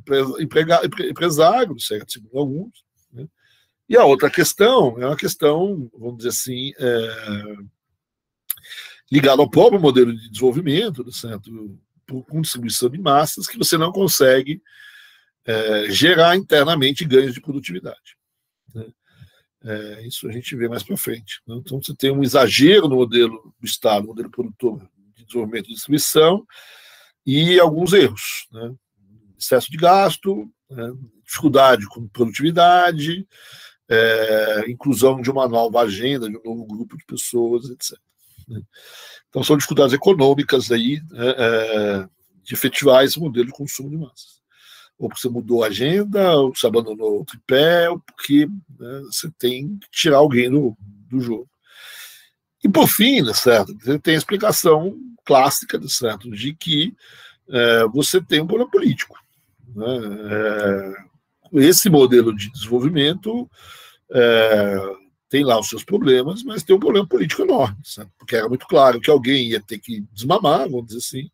Empresário, certo? Segundo alguns, né? E a outra questão é uma questão, vamos dizer assim, ligada ao próprio modelo de desenvolvimento, certo? Com distribuição de massas, que você não consegue gerar internamente ganhos de produtividade, né? Isso a gente vê mais para frente, né? Então, você tem um exagero no modelo do Estado, modelo produtor de desenvolvimento e distribuição, e alguns erros, né? Excesso de gasto, né? Dificuldade com produtividade, inclusão de uma nova agenda, de um novo grupo de pessoas, etc., né? Então, são dificuldades econômicas aí, de efetivar esse modelo de consumo de massas. Ou porque você mudou a agenda, ou você abandonou o tripé, ou porque, né, você tem que tirar alguém do jogo. E, por fim, né, certo, você tem a explicação clássica, né, certo, de que você tem um problema político, né? Esse modelo de desenvolvimento tem lá os seus problemas, mas tem um problema político enorme, certo? Porque era muito claro que alguém ia ter que desmamar, vamos dizer assim,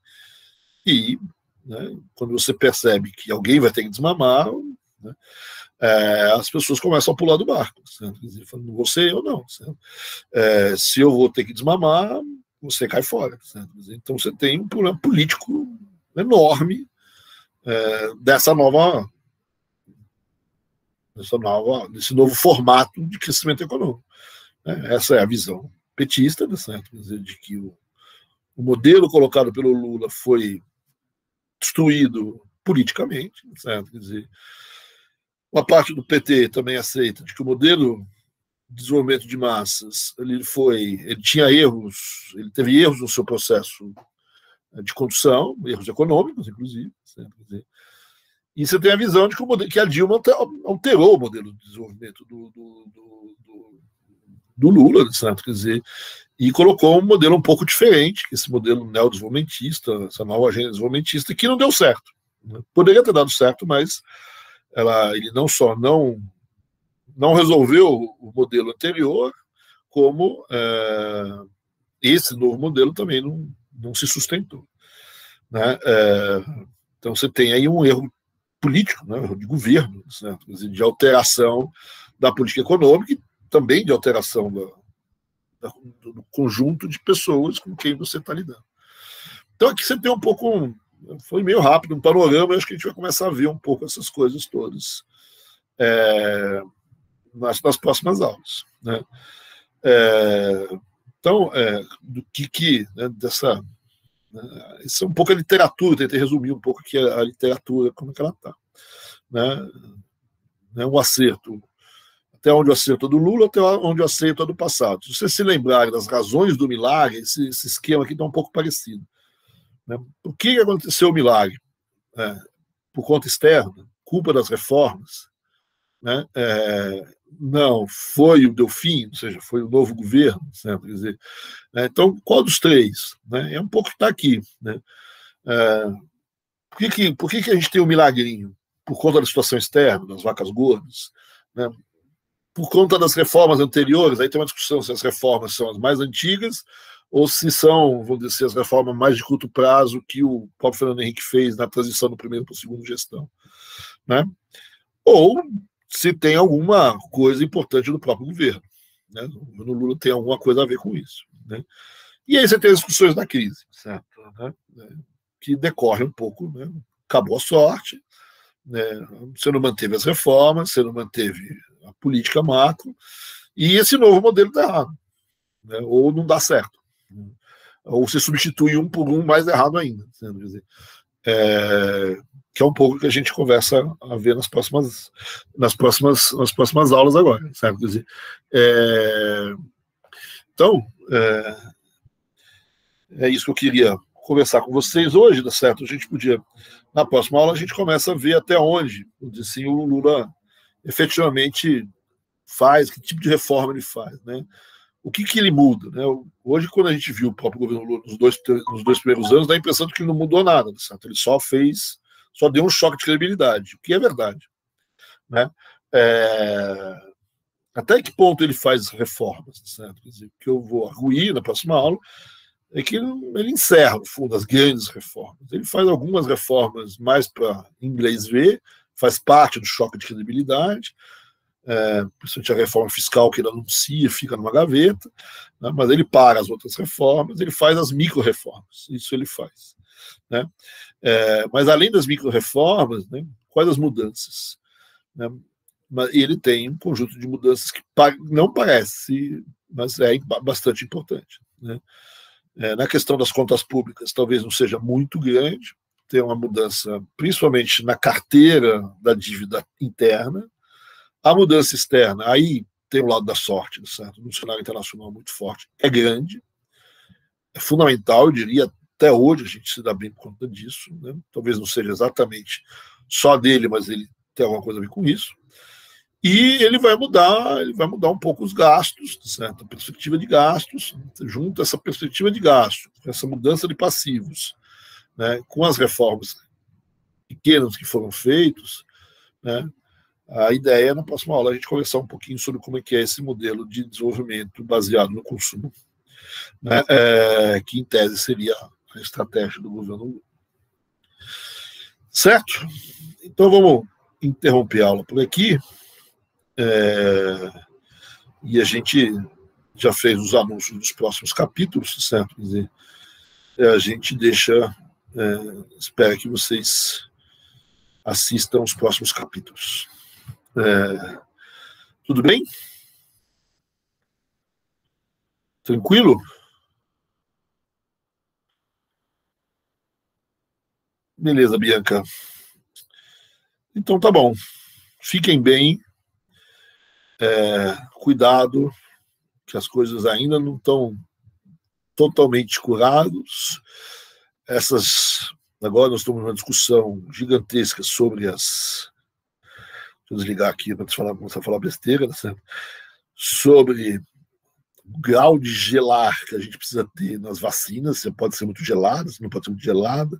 e, né, quando você percebe que alguém vai ter que desmamar, né, as pessoas começam a pular do barco, certo? Quer dizer, falando, você ou não, certo? Se eu vou ter que desmamar, você cai fora, certo? Então você tem um problema político enorme desse novo formato de crescimento econômico, né? Essa é a visão petista, né, certo? Quer dizer, de que o modelo colocado pelo Lula foi destruído politicamente, certo? Quer dizer, uma parte do PT também aceita de que o modelo de desenvolvimento de massas ele tinha erros, ele teve erros no seu processo de condução, erros econômicos, inclusive, certo? Quer dizer, e você tem a visão de que a Dilma alterou o modelo de desenvolvimento do Lula, certo? Quer dizer, e colocou um modelo um pouco diferente, esse modelo neodesenvolvimentista, essa nova agenda desenvolvimentista, que não deu certo, né? Poderia ter dado certo, mas ele não só não resolveu o modelo anterior, como esse novo modelo também não se sustentou, né? Então você tem aí um erro político, né, de governo, certo? Quer dizer, de alteração da política econômica e também de alteração do conjunto de pessoas com quem você está lidando. Então aqui você tem um pouco, foi meio rápido, um panorama, acho que a gente vai começar a ver um pouco essas coisas todas nas próximas aulas, né? Então, do que né, dessa... Isso é um pouco a literatura, tentei resumir um pouco aqui a literatura, como é que ela está, né? Um acerto, até onde o acerto é do Lula, até onde o acerto é do passado. Se vocês se lembrarem das razões do milagre, esse esquema aqui está um pouco parecido, né? Por que aconteceu o milagre? Por conta externa, culpa das reformas, né? Não, foi o Delfim, ou seja, foi o novo governo, certo? Quer dizer, então, qual dos três? Né? É um pouco que está aqui. Né? Por que a gente tem um milagrinho? Por conta da situação externa, das vacas gordas, né? Por conta das reformas anteriores, aí tem uma discussão se as reformas são as mais antigas ou se são, vamos dizer, as reformas mais de curto prazo que o próprio Fernando Henrique fez na transição do primeiro para o segundo gestão. Né? Ou se tem alguma coisa importante do próprio governo. Né? O governo Lula tem alguma coisa a ver com isso. Né? E aí você tem as discussões da crise, certo? Né? Que decorre um pouco, né? Acabou a sorte, né? Você não manteve as reformas, você não manteve a política macro, e esse novo modelo está errado, né? Ou não dá certo, né? Ou você substitui um por um mais errado ainda. Quer dizer, que é um pouco que a gente conversa a ver nas próximas aulas agora, certo? Quer dizer, então, é isso que eu queria conversar com vocês hoje, tá certo? A gente podia, na próxima aula, a gente começa a ver até onde assim, o Lula efetivamente faz, que tipo de reforma ele faz, né? O que ele muda, né? Hoje, quando a gente viu o próprio governo Lula nos dois primeiros anos, dá a impressão de que ele não mudou nada, certo? Ele só deu um choque de credibilidade, o que é verdade, né? Até que ponto ele faz reformas, certo? Quer dizer, o que eu vou arguir na próxima aula é que ele encerra, no fundo, as grandes reformas. Ele faz algumas reformas mais para inglês ver, faz parte do choque de credibilidade, principalmente a reforma fiscal que ele anuncia, fica numa gaveta, né? Mas ele para as outras reformas, ele faz as micro-reformas, isso ele faz. Né? Mas além das micro-reformas, né, quais as mudanças? Né? Ele tem um conjunto de mudanças que não parece, mas é bastante importante. Né? Na questão das contas públicas, talvez não seja muito grande, tem uma mudança principalmente na carteira da dívida interna. A mudança externa, aí tem o lado da sorte, certo? No cenário internacional muito forte, é grande, é fundamental, eu diria, até hoje a gente se dá bem por conta disso, né? Talvez não seja exatamente só dele, mas ele tem alguma coisa a ver com isso. E ele vai mudar um pouco os gastos, certo? A perspectiva de gastos, junto essa perspectiva de gasto, essa mudança de passivos, né? Com as reformas pequenas que foram feitas, né? A ideia, na próxima aula, a gente conversar um pouquinho sobre como é que é esse modelo de desenvolvimento baseado no consumo, né? Que, em tese, seria a estratégia do governo Lula. Certo? Então, vamos interromper a aula por aqui. E a gente já fez os anúncios dos próximos capítulos, certo? Quer dizer, a gente deixa... espera que vocês assistam os próximos capítulos. Tudo bem? Tranquilo? Beleza, Bianca. Então tá bom. Fiquem bem. Cuidado, que as coisas ainda não estão totalmente curadas. Agora nós estamos numa discussão gigantesca sobre as... Deixa eu desligar aqui para começar a falar besteira, né? Sobre o grau de gelar que a gente precisa ter nas vacinas. Você pode ser muito gelada, você não pode ser muito gelada.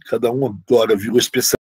Cada um agora virou especialista